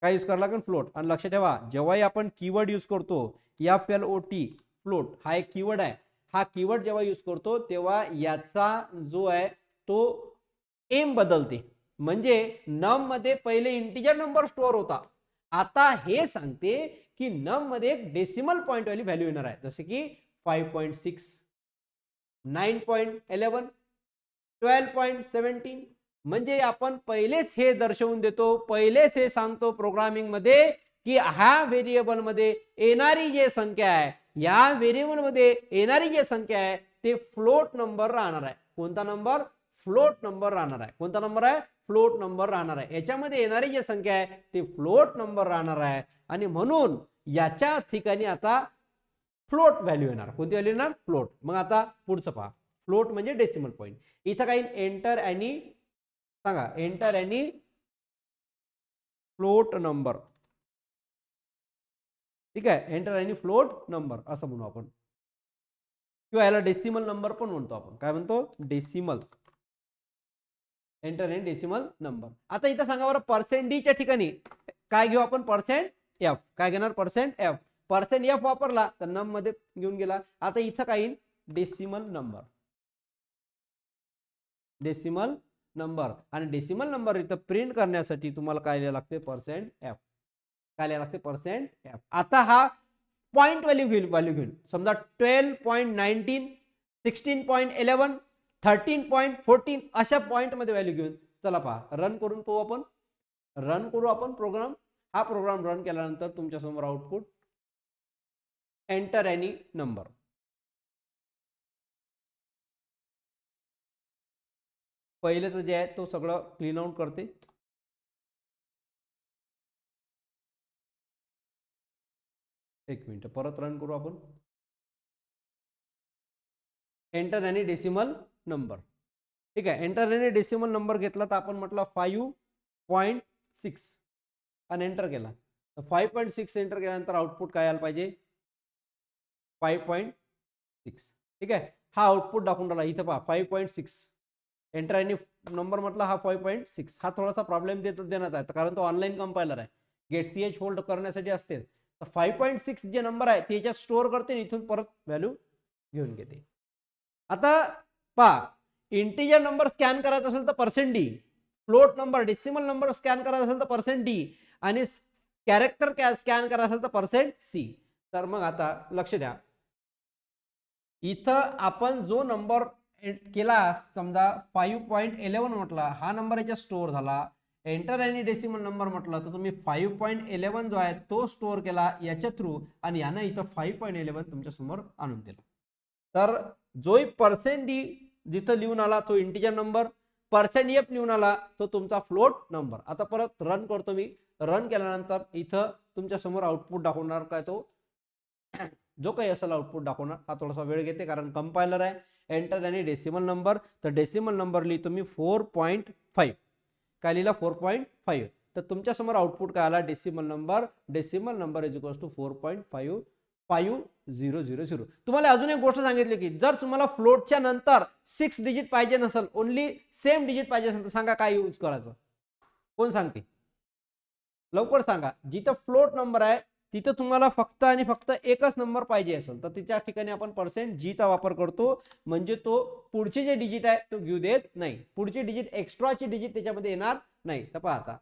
काय यूज करावं लागेल, फ्लोट. आणि लक्ष ठेवा, जेव्हाही आपण कीवर्ड यूज करतो, FLOT फ्लोट हा एक कीवर्ड आहे. हा कीवर्ड जेव्हा यूज करतो तेव्हा याचा जो आहे तो एम बदलते. म्हणजे नम मध्ये पहिले इंटिजर नंबर स्टोअर होता, आता हे सांगते की नम मध्ये एक डेसिमल पॉइंट वाली व्हॅल्यू येणार आहे. जसे की 5.6, 9.11, 12.17. म्हणजे आपण पहिलेच हे दर्शवून देतो, पहिलेच हे सांगतो प्रोग्रामिंग मध्ये की ह्या व्हेरिएबल मध्ये येणारी जी संख्या आहे, या व्हेरिएबल मध्ये येणारी जी संख्या आहे ते फ्लोट नंबर राहणार आहे. कोणता नंबर? फ्लोट नंबर राहणार आहे. कोणता नंबर आहे? फ्लोट नंबर राहणार आहे. याच्यामध्ये येणारी जी संख्या आहे ती फ्लोट नंबर राहणार आहे. आणि म्हणून याच्या ठिकाणी आता फ्लोट व्हॅल्यू येणार. कोणती व्हॅल्यू येणार? फ्लोट. मग आता पुढचं पहा, फ्लोट म्हणजे डेसिमल पॉइंट. इथं काही एंटर एनी सांगा, एंटर एनी फ्लोट नंबर. ठीक आहे, एंटर एनी फ्लोट नंबर असं म्हणू आपण, किंवा याला डेसिमल नंबर पण म्हणतो आपण. काय म्हणतो? Decimal. Enter any decimal number. आता इथं सांगा बरं, पर्सेंट डी च्या ठिकाणी काय घेऊ आपण? Percent F. काय घेणार? Percent F. पर्सेंट एफ वापरला तर नम मध्ये घेऊन गेला. आता इथं काही डेसिमल नंबर, डेसिमल नंबर. आणि डेसिमल नंबर इथं प्रिंट करण्यासाठी तुम्हाला काय लिहायला लागते? Percent F. काय लिहायला लागते? Percent F. आता हा पॉइंट व्हॅल्यू घेऊन समजा 12.19, 16.11, 13.14 अशा पॉइंट मध्ये व्हॅल्यू घेऊन चला पहा, रन करून पाहू आपण. रन करू आपण प्रोग्राम. हा प्रोग्राम रन केल्यानंतर तुमच्या समोर आउटपुट एंटर एनी नंबर. पहिलेच जे आहे तो सगळं क्लीन आउट करते. एक मिनिट, परत रन करू आपण. Enter any decimal number. ठीक आहे, एंटर एनी डेसिमल नंबर घेतला तर आपण म्हटलं 5.6 आणि एंटर केला तर 5.6 एंटर केल्यानंतर आउटपुट काय आलं पाहिजे? 5.6. ठीक आहे, हा आउटपुट दाखवून राहिला इथं पहा 5.6. एंटर एनी नंबर म्हटलं हा 5.6. हा थोडासा प्रॉब्लेम देण्यात आहे कारण तो ऑनलाईन कंपायलर आहे, गेट CH होल्ड करण्यासाठी असते. तर 5.6 जे नंबर आहे ते याच्यात स्टोअर करते आणि इथून परत व्हॅल्यू घेऊन घेते. आता पहा, इंटिजर नंबर स्कॅन करायचा असेल तर percent D, float number decimal number scan करायचा असेल तर पर्सेंट डी, आणि कॅरेक्टर स्कॅन करायचा असेल तर पर्सेंट सी. तर मग आता लक्ष द्या, इथं आपण जो नंबर केला समजा 5.11 म्हटला, हा नंबर याच्यात स्टोअर झाला. एंटर एनी डेसिमल नंबर म्हटलं तर तुम्ही 5.11 जो आहे तो स्टोअर केला याच्या थ्रू, आणि यानं इथं 5.11 तुमच्या समोर आणून दिला. तर जो पर्सेंट डी जिथं लिहून आला तो इंटिजर नंबर, पर्सेंट एफ लिहून आला तो तुमचा फ्लोट नंबर. आता परत रन करतो मी. रन केल्यानंतर इथं तुमच्या समोर आउटपुट दाखवणार काय, तो जो काही असेल आउटपुट दाखवणार. हा थोडासा वेळ घेते कारण कंपायलर आहे. एंटर एनी डेसिमल नंबर, तर डेसिमल नंबर लिहितो मी 4.5. काय लिहिला? 4.5. तर तुमच्या समोर आउटपुट काय आला? Decimal number. Decimal number is equals to 4.5500. तुम्हाला अजून एक गोष्ट सांगितली की जर तुम्हाला फ्लोटच्या नंतर 6 डिजिट पाहिजे नसेल, ओनली सेम डिजिट पाहिजे असेल तर सांगा काय यूज करायचं? कोण सांगते? लवकर सांगा. जिथं फ्लोट नंबर आहे तिथं तुम्हाला फक्त आणि फक्त एकच नंबर पाहिजे असेल तर तिच्या ठिकाणी आपण पर्सेंट जी चा वापर करतो. म्हणजे तो पुढचे जे डिजिट आहे तो घेऊ देत नाही, पुढची डिजिट एक्स्ट्राची डिजिट त्याच्यामध्ये येणार नाही. तर पहा आता,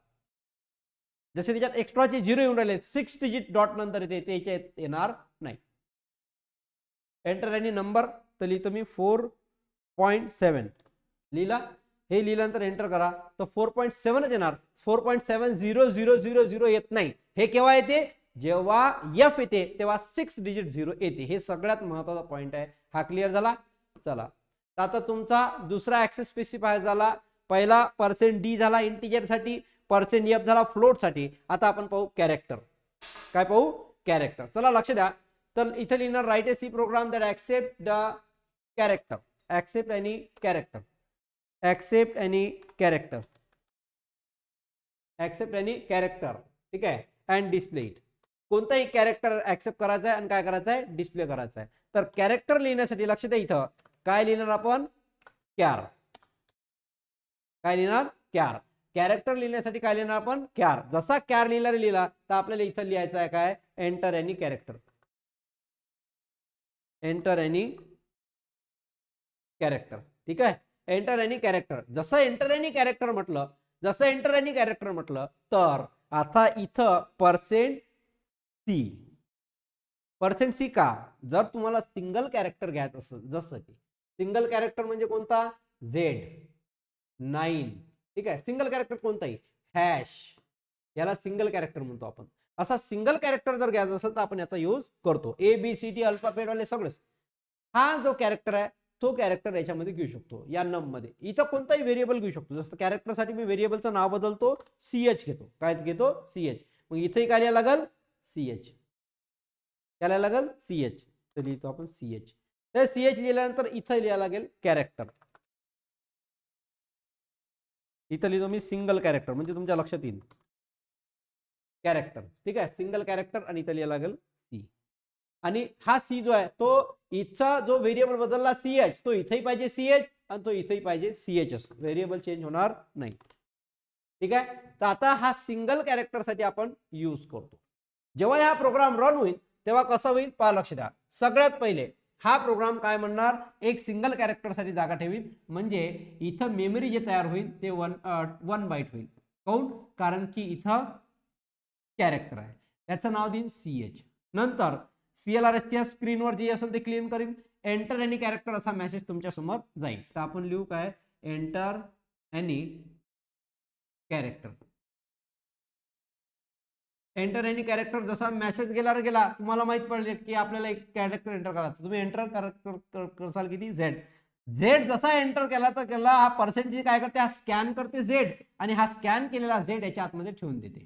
जसे त्याच्यात एक्स्ट्राचे 0 येऊन राहिले, 6 डिजिट डॉट नंतर येते, त्याच्यात येणार नाही. एंटर एनी नंबर तर लिहितो मी 4.7 लिहिला. हे लिहिल्यानंतर एंटर करा तर 4.7 येणार. 4.7000 येत नाही. हे केव्हा येते? जेव्हा एफ येते तेव्हा 6 डिजिट 0 येते. हे सगळ्यात महत्वाचा पॉइंट आहे. हा क्लिअर झाला? चला, आता तुमचा दुसरा ऍक्सेस स्पेसिफायर झाला. पहिला पर्सेंट डी झाला इंटिजर साठी, पर्सेंट एफ झाला फ्लोट साठी. आता आपण पाहू कॅरेक्टर. काय पाहू? कॅरेक्टर. चला लक्ष द्या. तर इथे लिहिणार write a C program that accept the character. Accept any character. Accept any character. Accept any character, ठीक आहे, अँड डिस्प्ले इट. कोणताही कॅरेक्टर ऍक्सेप्ट करायचा आहे आणि काय करायचं आहे, डिस्प्ले करायचा आहे. तर कॅरेक्टर लिहिण्यासाठी लक्ष द्या, इथं काय लिहिणार आपण, क्यार. काय लिहिणार, क्यार. कॅरेक्टर लिहिण्यासाठी काय लिहिणार आपण, क्यार. जसा क्यार लिहिला तर आपल्याला इथं लिहायचं आहे काय, enter any character. Enter any character, ठीक आहे. Enter any character. जसं एंटर एनी कॅरेक्टर म्हटलं, तर आता इथं %C. %C का, जर तुम्हाला सिंगल कॅरेक्टर घ्यायचं असेल, जसं की सिंगल कॅरेक्टर म्हणजे कोणता, Z9, ठीक आहे. सिंगल कॅरेक्टर कोणताही, हॅश, याला सिंगल कॅरेक्टर म्हणतो आपण. असा सिंगल कॅरेक्टर जर घ्यायचा असेल तर आपण याचा यूज करतो. ABCD अल्फाबेट वाले सगळेच. हा जो कॅरेक्टर आहे तो कॅरेक्टर याच्यामध्ये घेऊ शकतो, या नम मध्ये. इथं कोणताही व्हेरिएबल घेऊ शकतो. जसं कॅरेक्टरसाठी मी व्हेरिएबलचं नाव बदलतो, CH घेतो. काय घेतो, CH. मग इथेही काय लिहायला लागल, CH. काय लिहायला लागल, CH. तर लिहितो आपण CH. तर CH लिहिल्यानंतर इथं लिहायला लागेल कॅरेक्टर. इथं लिहितो मी सिंगल कॅरेक्टर, म्हणजे तुमच्या लक्षात येईल कॅरेक्टर, ठीक आहे. सिंगल कॅरेक्टर आणि इथं लिहायला लागेल C. आणि हा C जो आहे तो इथचा जो व्हेरिएबल बदलला CH, तो इथेही पाहिजे CH आणि तो इथेही पाहिजे CH. व्हेरिएबल चेंज होणार नाही, ठीक आहे. तर आता हा सिंगल कॅरेक्टर साठी आपण यूज करतो. जेव्हा हा प्रोग्राम रन होईल तेव्हा कसं होईल पहा, लक्ष द्या. सगळ्यात पहिले हा प्रोग्राम काय म्हणणार, एक सिंगल कॅरेक्टर साठी जागा ठेवील. म्हणजे इथं मेमरी जे तयार होईल ते 1 बाईट होईल. काऊन, कारण की इथं कॅरेक्टर आहे, त्याचं नाव देईन CH. नंतर CLRS स्क्रीनवर जे असेल ते क्लीन करीन. एंटर एनी कॅरेक्टर असा मेसेज तुमच्या समोर जाईल. तर आपण लिहू काय, enter any character. Enter any character जसा मेसेज गेला, तुम्हाला माहित पडले की आपल्याला एक कॅरेक्टर एंटर करायचं. तुम्ही एंटर करसाल किती, Z जसा एंटर केला तर केला, हा पर्सेंटेज काय करते, हा स्कॅन करते Z, आणि हा स्कॅन केलेला Z याच्या आतमध्ये ठेवून देते.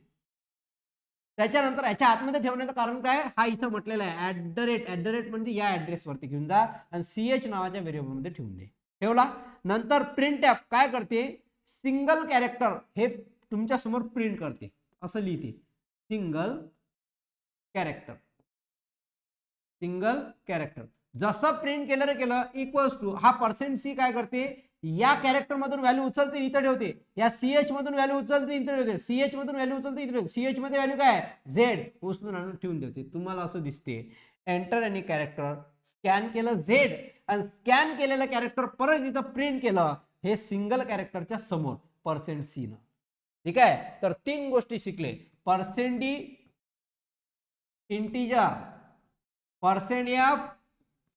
त्याच्यानंतर याच्या आतमध्ये ठेवण्याचं कारण काय, हा इथं म्हटलेलं आहे @, म्हणजे या ऍड्रेस वरती घेऊन जा आणि CH नावाच्या व्हेरिएबल मध्ये ठेवून दे. ठेवला. नंतर प्रिंट ऍप काय करते, सिंगल कॅरेक्टर हे तुमच्या समोर प्रिंट करते. असं लिहिते, सिंगल कॅरेक्टर. सिंगल कॅरेक्टर जसं प्रिंट केलं इक्वल्स टू, हा %C काय करते, या कॅरेक्टर मधून व्हॅल्यू उचलते इथं ठेवते, या CH मधून व्हॅल्यू उचलते इथं ठेवते, CH मधून व्हॅल्यू उचलते इथं ठेवते, CH मध्ये व्हॅल्यू काय, Z उचलून आणून ठेवून देते. तुम्हाला असं दिसते, एंटर एनी कॅरेक्टर, स्कॅन केलं Z, आणि स्कॅन केलेलं कॅरेक्टर परत इथं प्रिंट केलं, हे सिंगल कॅरेक्टरच्या समोर %C न. ठीक आहे. तर 3 गोष्टी शिकले, %D इंटिजर, %F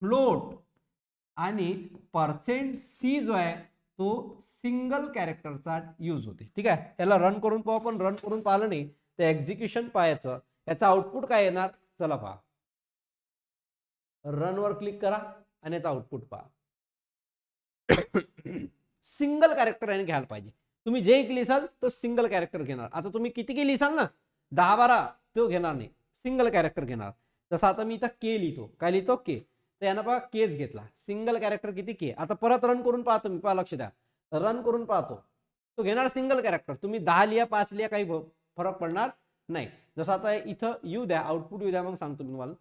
फ्लोट आणि %C जो आहे तो सिंगल कॅरेक्टरचा यूज होते. ठीक आहे. त्याला रन करून पाहू आपण. रन करून पाहिलं नाही तर एक्झिक्युशन पाहायचं, याचा आउटपुट काय येणार, चला पहा. रन वर क्लिक करा आणि याचा आउटपुट पहा. सिंगल कॅरेक्टर याने घ्यायला पाहिजे. तुम्ही जे लिहिसाल तो सिंगल कॅरेक्टर घेणार. आता तुम्ही किती लिहिसाल ना, 10-12, तो घेणार नाही, सिंगल कॅरेक्टर घेणार. जसं आता मी इथं के लिहितो, काय लिहितो, के, तर यानं पहा केच घेतला, सिंगल कॅरेक्टर किती, के. आता परत रन करून पाहतो मी, पहा लक्ष द्या, रन करून पाहतो, तो घेणार सिंगल कॅरेक्टर. तुम्ही 10 लिहा, 5 लिहा, काही फरक पडणार नाही. जसं आता इथं येऊ द्या, आउटपुट येऊ द्या, मग सांगतो मी तुम्हाला.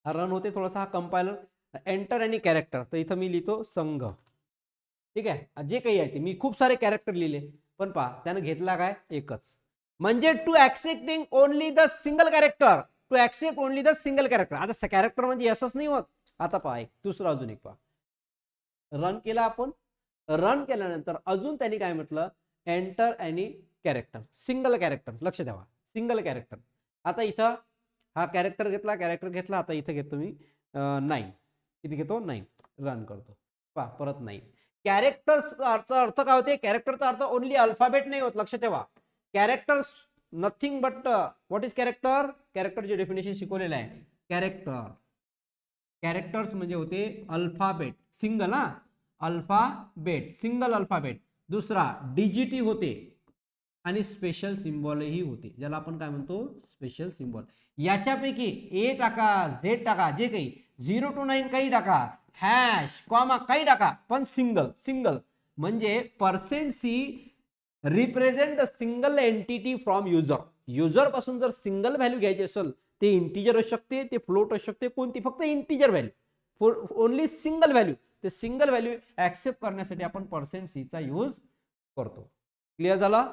हा रन होते थोडासा, हा कंपायलर. एंटर एनी कॅरेक्टर, तर इथं मी लिहितो संघ. ठीक आहे. जे काही आहे ते मी खूप सारे कॅरेक्टर लिहिले, पण पहा त्यानं घेतला काय, एकच. म्हणजे to accepting only the single character, to accept only the single character. आता कॅरेक्टर म्हणजे असंच नाही होत. आता पहा एक दुसरं अजून एक पहा. रन केला आपण. रन केल्यानंतर अजून त्यांनी काय म्हटलं, enter any character, single character. लक्ष द्यावा, सिंगल कॅरेक्टर. आता इथं हा कॅरेक्टर घेतला, आता इथं घेतो मी 9. किती घेतो, 9. रन करतो, पहा परत 9. कॅरेक्टरचा अर्थ काय होते, कॅरेक्टरचा अर्थ ओनली अल्फाबेट नाही होत, लक्ष ठेवा. Characters nothing but what is character, कॅरेक्टरचे डेफिनेशन शिकवलेलं आहे. कॅरेक्टर्स म्हणजे होते अल्फाबेट, सिंगल, हा अल्फाबेट, सिंगल अल्फाबेट. दुसरा डिजिटिव्ह होते आणि स्पेशल सिम्बॉलही होते, ज्याला आपण काय म्हणतो, स्पेशल सिम्बॉल. याच्यापैकी ए टाका, झेड टाका, जे काही 0 to 9 काही टाका, हॅश, कॉमा काही टाका, पण सिंगल. म्हणजे %C represent the single entity from user. User पासून जर सिंगल व्हॅल्यू घ्यायची असेल, ते इंटिजर असू शकते, ते फ्लोट असू शकते, कोणती, फक्त integer value, only single value, ते सिंगल व्हॅल्यू ऍक्सेप्ट करण्यासाठी आपण % चा यूज करतो. क्लिअर झाला?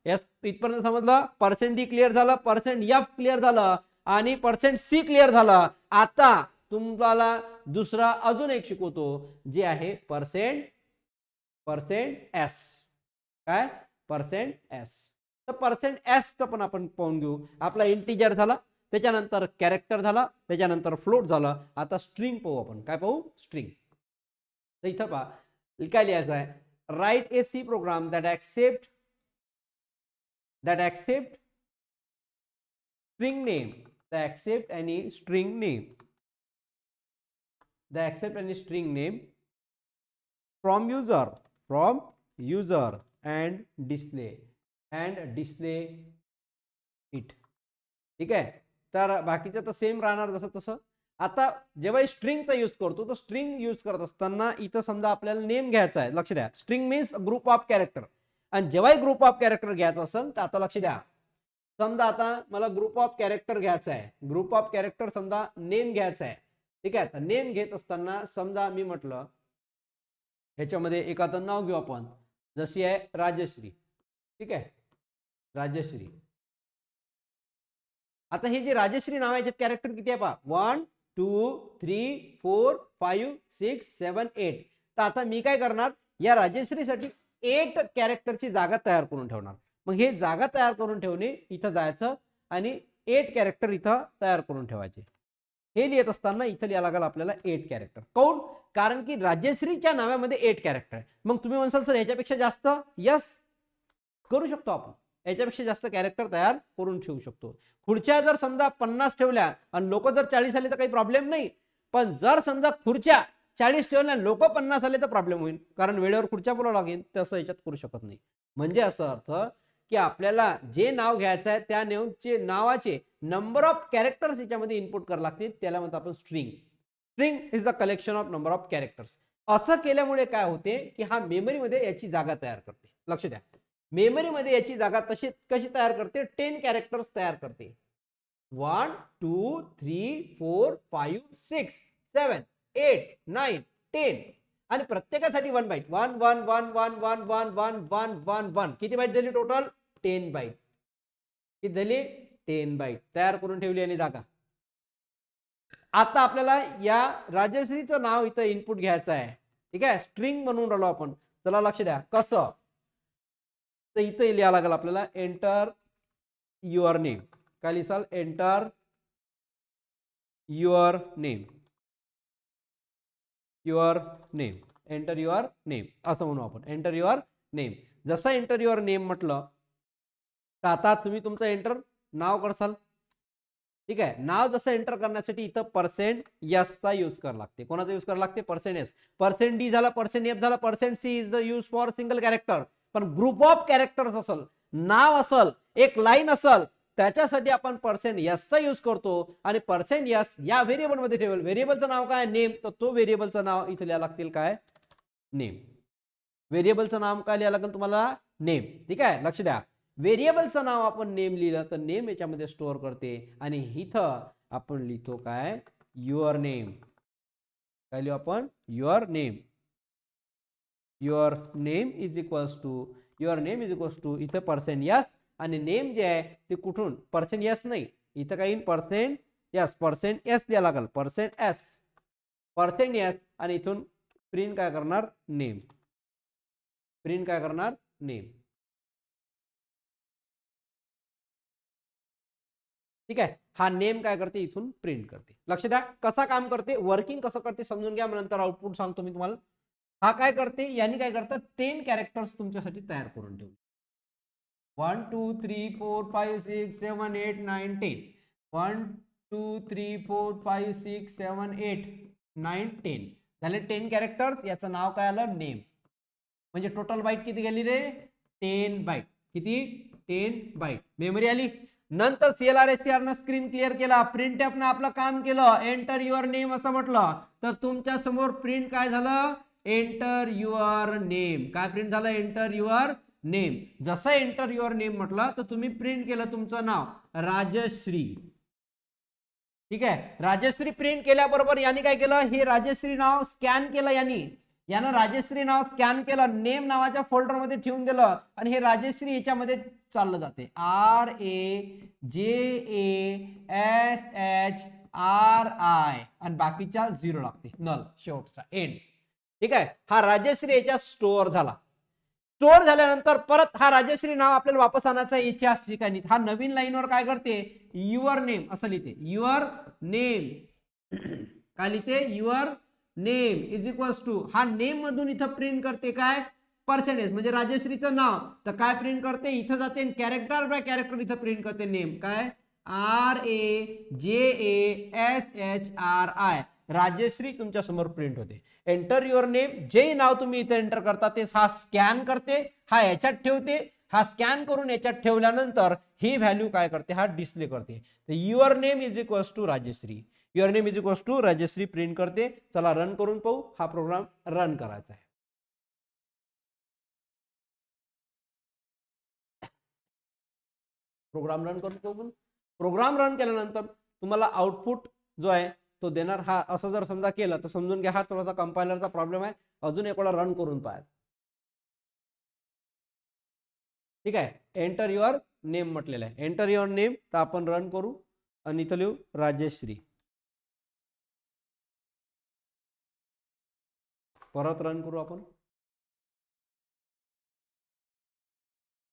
एस इथपर्यंत समजलं? % क्लिअर झालं, %f क्लिअर झालं आणि %c क्लिअर झालं. आता तुम्हाला दुसरा अजून एक शिकवतो, जे आहे %s. काय? %s. तर %s चं पण आपण पाहून घेऊ. आपला इंटिजर झाला, त्याच्यानंतर कॅरेक्टर झाला, त्याच्यानंतर फ्लोट झाला. आता स्ट्रिंग पाहू आपण. काय पाहू? स्ट्रिंग. तर इथं पहा काय लिहायचं आहे, write a C program that accept string name, the accept any string name from user and display it. ठीक आहे. तर बाकीचं तर सेम राहणार जसं तसं. आता जेव्हा स्ट्रिंगचा यूज करतो, तर स्ट्रिंग यूज करत असताना इथं समजा आपल्याला नेम घ्यायचा आहे. लक्ष द्या, string means group of character. आणि जेव्हा ग्रुप ऑफ कॅरेक्टर घ्यायचा असेल, तर आता लक्ष द्या, समजा आता मला ग्रुप ऑफ कॅरेक्टर घ्यायचा आहे. ग्रुप ऑफ कॅरेक्टर समजा नेम घ्यायचा आहे. ठीक आहे. तर नेम घेत असताना समजा मी म्हटलं ह्याच्यामध्ये एखादं नाव घेऊ आपण, जशी आहे राजश्री. ठीक आहे, राजश्री. आता हे जे राजश्री नाव आहे, कॅरेक्टर किती आहे पहा, 1 2 3 4 5 6 7 8. तर आता मी काय करणार, या राजश्रीसाठी 8 कॅरेक्टरची जागा तयार करून ठेवणार. मग हे जागा तयार करून ठेवणे, इथं जायचं आणि 8 कॅरेक्टर इथं तयार करून ठेवायचे. हे लिहित असताना इथं लिहायला लागेल आपल्याला 8 कॅरेक्टर. काऊन? कारण की राजश्रीच्या नावामध्ये 8 कॅरेक्टर आहे. मग तुम्ही म्हणसाल सर याच्यापेक्षा जास्त, यस करू शकतो आपण, याच्यापेक्षा जास्त कॅरेक्टर तयार करून ठेवू शकतो. खुर्च्या जर समजा 50 ठेवल्या आणि लोक जर 40 आले तर काही प्रॉब्लेम नाही. पण जर समजा खुर्च्या 40 ठेवल्या लोक 50 आले तर प्रॉब्लेम होईल, कारण वेळेवर खुर्च्या बोलावं लागेल. तसं याच्यात करू शकत नाही. म्हणजे असं अर्थ की आपल्याला जे नाव घ्यायचं आहे त्या नावाचे नंबर ऑफ कॅरेक्टर्स याच्यामध्ये इनपुट करावे लागतील. त्याला म्हणतो आपण string. String is the collection of number of characters. असं केल्यामुळे काय होते की हा मेमरीमध्ये याची जागा तयार करते. लक्ष द्या, मेमरीमध्ये याची जागा कशी तयार करते, 10 कॅरेक्टर्स तयार करते. 1 2 3 4 5 6 7 8 9 10 आणि प्रत्येकासाठी 1 बाईट. 1 1 1 1 1 1 1 1 1 1. किती बाईट झाली टोटल? 10 बाईट. किती झाली? 10 बाईट तयार करून ठेवली आणि जागा. आता आपल्याला या राजश्रीचं नाव इथं इनपुट घ्यायचं आहे. ठीक आहे, स्ट्रिंग बनवून राहिलो आपण. चला लक्ष द्या कसं. तर इथं लिहायला लागेल आपल्याला एंटर युअर नेम. काय लिहाल? Enter your name. Enter your name असं म्हणू आपण. Enter your name. जसं एंटर युअर नेम म्हटलं तर आता तुम्ही तुमचं एंटर नाव करसाल. ठीक आहे, नाव जसं एंटर करण्यासाठी इथं %s चा यूज करावा लागते. कोणाचा यूज करावा लागते? %s. %d झाला, %f झाला, %c is the use for single character. पण ग्रुप ऑफ कॅरेक्टर्स असल, नाव असल, एक लाईन असल, त्याच्यासाठी आपण %s चा यूज करतो. आणि %s या व्हेरिएबल मध्ये ठेवेल. व्हेरिएबलचं नाव काय? नेम. तर तो व्हेरिएबलचं नाव इथे लिहायला लागतील काय? नेम. व्हेरिएबलचं नाव काय लिहायला लागेल तुम्हाला? नेम. ठीक आहे, लक्ष द्या, व्हेरिएबलचं नाव आपण नेम लिहिलं तर नेम याच्यामध्ये स्टोअर करते. आणि इथं आपण लिहितो काय? Your name. काय लिहू आपण? Your name. Your name is equals to इथं %s आणि नेम जे आहे ते कुठून? %s नाही, इथं काही %s द्यायला लागेल. %s आणि इथून प्रिंट काय करणार? नेम. ठीक आहे, हा नेम काय करते? इथून प्रिंट करते. लक्ष द्या कसा काम करते, वर्किंग कसं करते समजून घ्या, मग नंतर आउटपुट सांगतो मी तुम्हाला. हा काय करते? यांनी काय करतं? 10 कॅरेक्टर्स तुमच्यासाठी तयार करून ठेवले. 1 2 3 4 5 6 7 8 9 10. 1 2 3 4 5 6 7 8 9 10 झाले 10 कॅरेक्टर्स. याचं नाव काय आलं? नेम. म्हणजे टोटल बाईट किती गेली रे? 10 बाईट. किती? 10 बाईट मेमरी आली. नंतर CLRSCR न स्क्रीन क्लिअर केला. प्रिंटएफ न आपलं काम केलं. एंटर युअर नेम असं म्हटलं तर तुमच्या समोर प्रिंट काय झालं? Enter your name. काय प्रिंट झालं? Enter your name. जसं एंटर युअर नेम म्हटलं तर तुम्ही प्रिंट केलं तुमचं नाव राजश्री. ठीक आहे, राजश्री प्रिंट केल्याबरोबर यांनी काय केलं, हे राजश्री नाव स्कॅन केलं यानं राजश्री नाव स्कॅन केलं, नेम नावाच्या फोल्डर मध्ये ठेवून दिलं आणि हे राजश्री याच्यामध्ये चाललं जाते. RAJASHRI आणि बाकीच्या 0 लागते, नल शेवटचा एंड. ठीक आहे, हा राजश्री याच्यात स्टोअर झाला. स्टोअर झाल्यानंतर परत हा राजश्री नाव आपल्याला वापस आणायचा याच्या ठिकाणी. हा नवीन लाईनवर काय करते, युअर नेम असं लिहिते, युअर नेम. काय लिहिते, your name is equals to, हा नेम मधून इथं प्रिंट करते काय, पर्सेंटेज म्हणजे राजश्रीचं नाव. तर काय प्रिंट करते, इथं जाते कॅरेक्टर बाय कॅरेक्टर इथं प्रिंट करते नेम. काय, RAJASHRI, राजश्री तुमच्या समोर प्रिंट होते. एंटर युअर नेम, जे नाव तुम्ही इथे एंटर करता ते हा स्कॅन करते, हा याच्यात ठेवते. हा स्कॅन करून याच्यात ठेवल्यानंतर ही व्हॅल्यू काय करते, हा डिस्प्ले करते. तर your name is equals to Rajashree, your name is equals to Rajashree print करते. चला रन करून पाहू, हा प्रोग्राम रन करायचा आहे. प्रोग्राम रन करून पाहू. प्रोग्राम रन केल्यानंतर तुम्हाला आउटपुट जो आहे तो देणार. हा असं जर समजा केलं तर समजून घ्या हा थोडासा कंपायलरचा प्रॉब्लेम आहे. अजून एक वेळा रन करून पाहायचं. ठीक आहे, एंटर युअर नेम म्हटलेलं आहे. एंटर युअर नेम, तर आपण रन करू आणि इथं लिहू राजश्री. परत रन करू आपण.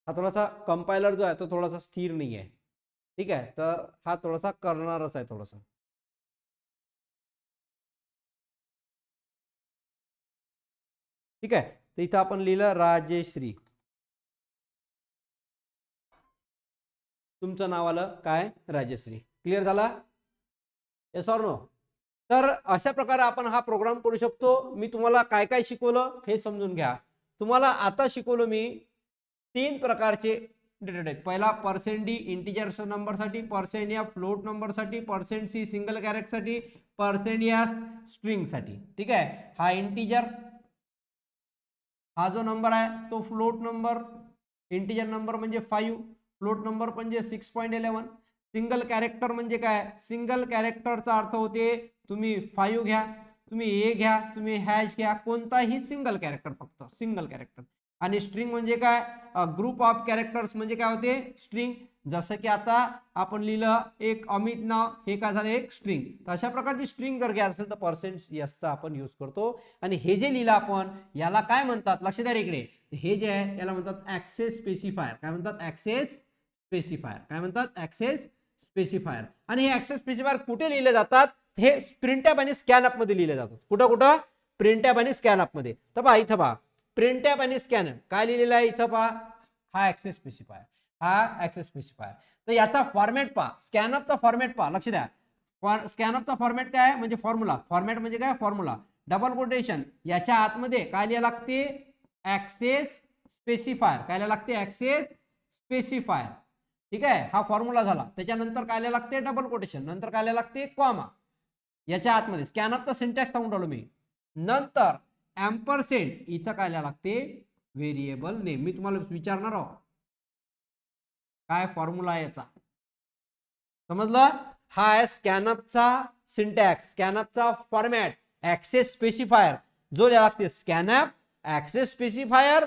हा थोडासा कंपायलर जो आहे तो थोडासा स्थिर नाही आहे. ठीक आहे, तर हा थोडासा करणारच आहे थोडासा. ठीक आहे, तर इथं आपण लिहिलं राजश्री, तुमचं नाव आलं काय, राजश्री. क्लिअर झाला, येस ऑर नो? तर अशा प्रकारे आपण हा प्रोग्राम करू शकतो. मी तुम्हाला काय काय शिकवलं हे समजून घ्या. तुम्हाला आता शिकवलं मी 3 प्रकारचे डेटा टाइप. पहिला %d इंटिजर नंबर साठी, %f फ्लोट नंबर साठी, %c सिंगल कॅरेक्टर साठी, %s स्ट्रिंग साठी. ठीक आहे, हा इंटिजर, हा जो नंबर आहे तो फ्लोट नंबर. इंटिजर नंबर म्हणजे 5, फ्लोट नंबर म्हणजे 6.11. सिंगल कॅरेक्टर म्हणजे काय, सिंगल कॅरेक्टरचा अर्थ होते तुम्ही 5 घ्या, तुम्ही ए घ्या, तुम्ही हॅश घ्या, कोणताही सिंगल कॅरेक्टर, फक्त सिंगल कॅरेक्टर. आणि स्ट्रिंग म्हणजे काय, ग्रुप ऑफ कॅरेक्टर्स म्हणजे काय होते, स्ट्रिंग. जसं की आता आपण लिहिलं एक अमित नाव, हे काय झालं, एक स्ट्रिंग. तर अशा प्रकारची स्ट्रिंग जर घ्यायचं असेल तर %s आपण यूज करतो. आणि हे जे लिहिलं आपण याला काय म्हणतात, लक्ष द्या इकडे, हे जे आहे याला म्हणतात ऍक्सेस स्पेसिफायर. काय म्हणतात, ऍक्सेस स्पेसिफायर. काय म्हणतात, ऍक्सेस स्पेसिफायर. आणि हे ऍक्सेस स्पेसिफायर कुठे लिहिले जातात, हे प्रिंटॅप आणि स्कॅनअप मध्ये लिहिले जातात. कुठं कुठं, प्रिंटॅप आणि स्कॅनअप मध्ये. तर पहा इथं पहा, प्रिंटॅप आणि स्कॅनअप काय लिहिलेलं आहे इथं पहा, हा ऍक्सेस स्पेसिफायर, हा ऍक्सेस स्पेसिफायर. तर याचा फॉर्मॅट पहा, स्कॅनअपचा फॉर्मॅट पहा, लक्ष द्या. स्कॅनअपचा फॉर्मॅट काय म्हणजे फॉर्म्युला. फॉर्मॅट म्हणजे काय, फॉर्म्युला. डबल कोटेशन, याच्या आतमध्ये काय लिहायला लागते, ऍक्सेस स्पेसिफायर. काय लिहायला लागते, ऍक्सेस स्पेसिफायर. ठीक आहे, हा फॉर्म्युला झाला. त्याच्यानंतर काय लिहायला लागते, डबल कोटेशन, नंतर काय लिहायला लागते, कॉमा. याच्या आतमध्ये स्कॅनअपचा सिंटॅक्स सांगून राहिलो मी. नंतर एम्परसेंड, इथं काय लिहायला लागते, व्हेरिएबल नेम. मी तुम्हाला विचारणार आहोत काय फॉर्म्युला आहे याचा, समजलं? हा आहे स्कॅनअपचा सिंटॅक्स, स्कॅनअपचा फॉर्मॅट, ऍक्सेस स्पेसिफायर. जो लिहायला लागते स्कॅनअप, ऍक्सेस स्पेसिफायर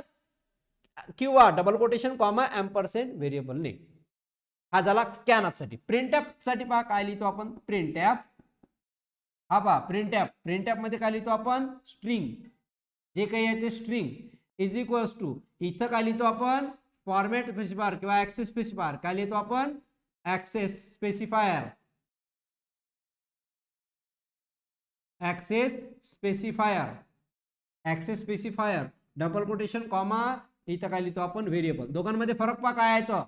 किंवा double quotation comma ampersand variable name. हा झाला स्कॅनअप साठी. प्रिंटअप साठी पहा काय लिहितो आपण, प्रिंटअप. हा पहा प्रिंटअप, प्रिंटअप मध्ये काय लिहितो आपण, स्ट्रिंग. जे काही आहे ते स्ट्रिंग इज इक्वल्स टू, इथं काय लिहितो आपण, फॉर्मॅट स्पेसिफायर किंवा ऍक्सेस स्पेसिफायर. काय लिहितो आपण, access specifier, access specifier, access specifier double quotation comma, इथं काय लिहितो आपण, व्हेरिएबल. दोघांमध्ये फरक पहा काय आहे, तर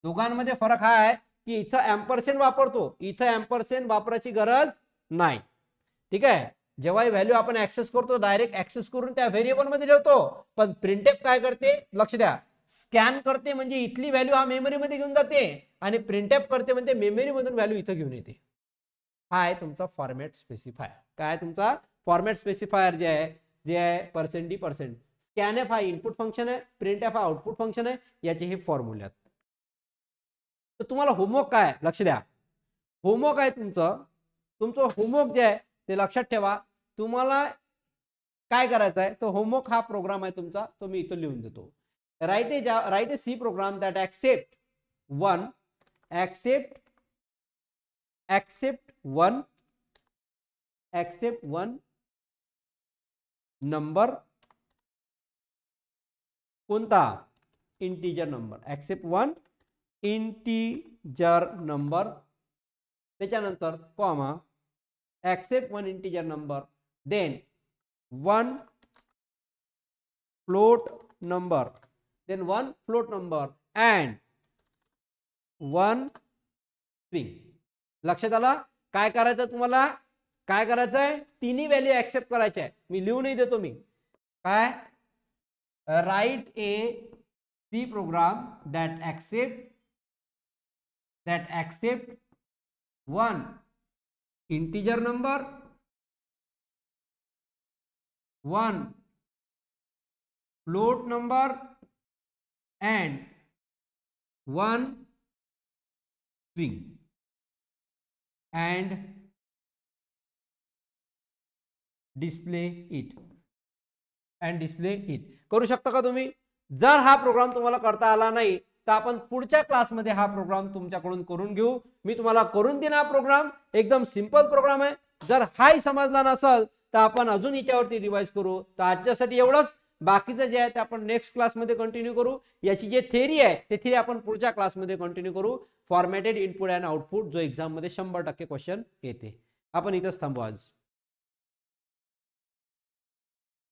दोघांमध्ये फरक हा आहे की इथं एम्परसेंड वापरतो, इथं एम्परसेंड वापरायची गरज नाही. ठीक आहे, जेव्हा व्हॅल्यू आपण ऍक्सेस करतो डायरेक्ट ऍक्सेस करून त्या व्हेरिएबल मध्ये ठेवतो. पण प्रिंटअप काय करते, लक्ष द्या, स्कॅन करते म्हणजे इथली व्हॅल्यू हा मेमरी मध्ये घेऊन जाते आणि प्रिंटअप करते म्हणजे मेमरी मधून व्हॅल्यू इथं घेऊन येते. हा आहे तुमचा फॉर्मॅट स्पेसिफायर. काय तुमचा फॉर्मॅट स्पेसिफायर जे आहे %d %. स्कॅनएफ हा इनपुट फंक्शन आहे, प्रिंटएफ हा आउटपुट फंक्शन आहे, याचे हे फॉर्म्युले आहेत. तर तुम्हाला होमवर्क काय लक्ष द्या, होमवर्क आहे तुमचं होमवर्क जे आहे ते लक्षात ठेवा. तुम्हाला काय करायचं आहे, तो होमवर्क हा प्रोग्राम आहे तुमचा, तो मी इथं लिहून देतो. Write a C program that accept one number, कोणता, integer number, accept one integer number, त्याच्यानंतर comma accept one integer number, then one float number, and one string. लक्षात आलं काय करायचं तुम्हाला, काय करायचंय, तिन्ही व्हॅल्यू ऍक्सेप्ट करायच्या आहे. मी लिहूनही देतो, मी काय, write a C program that accept one integer number, one float number and one string and display it करू शकता का तुम्ही. जर हा प्रोग्राम तुम्हाला करता आला नाही तर आपण पुढच्या क्लासमध्ये हा प्रोग्राम तुमच्याकडून करून घेऊ. मी तुम्हाला करून देईन हा प्रोग्राम, एकदम सिंपल प्रोग्राम आहे. जर हाही समजला नसेल तर आपण अजून याच्यावरती रिवाइज करू. तर आजच्यासाठी एवढंच, बाकीचं जे आहे ते आपण नेक्स्ट क्लासमध्ये कंटिन्यू करू. याची जे थेरी आहे ते थेरी आपण पुढच्या क्लासमध्ये कंटिन्यू करू. फॉर्मॅटेड इनपुट अँड आउटपुट जो एक्झाम मध्ये 100% क्वेश्चन येते. आपण इथंच थांबू आज.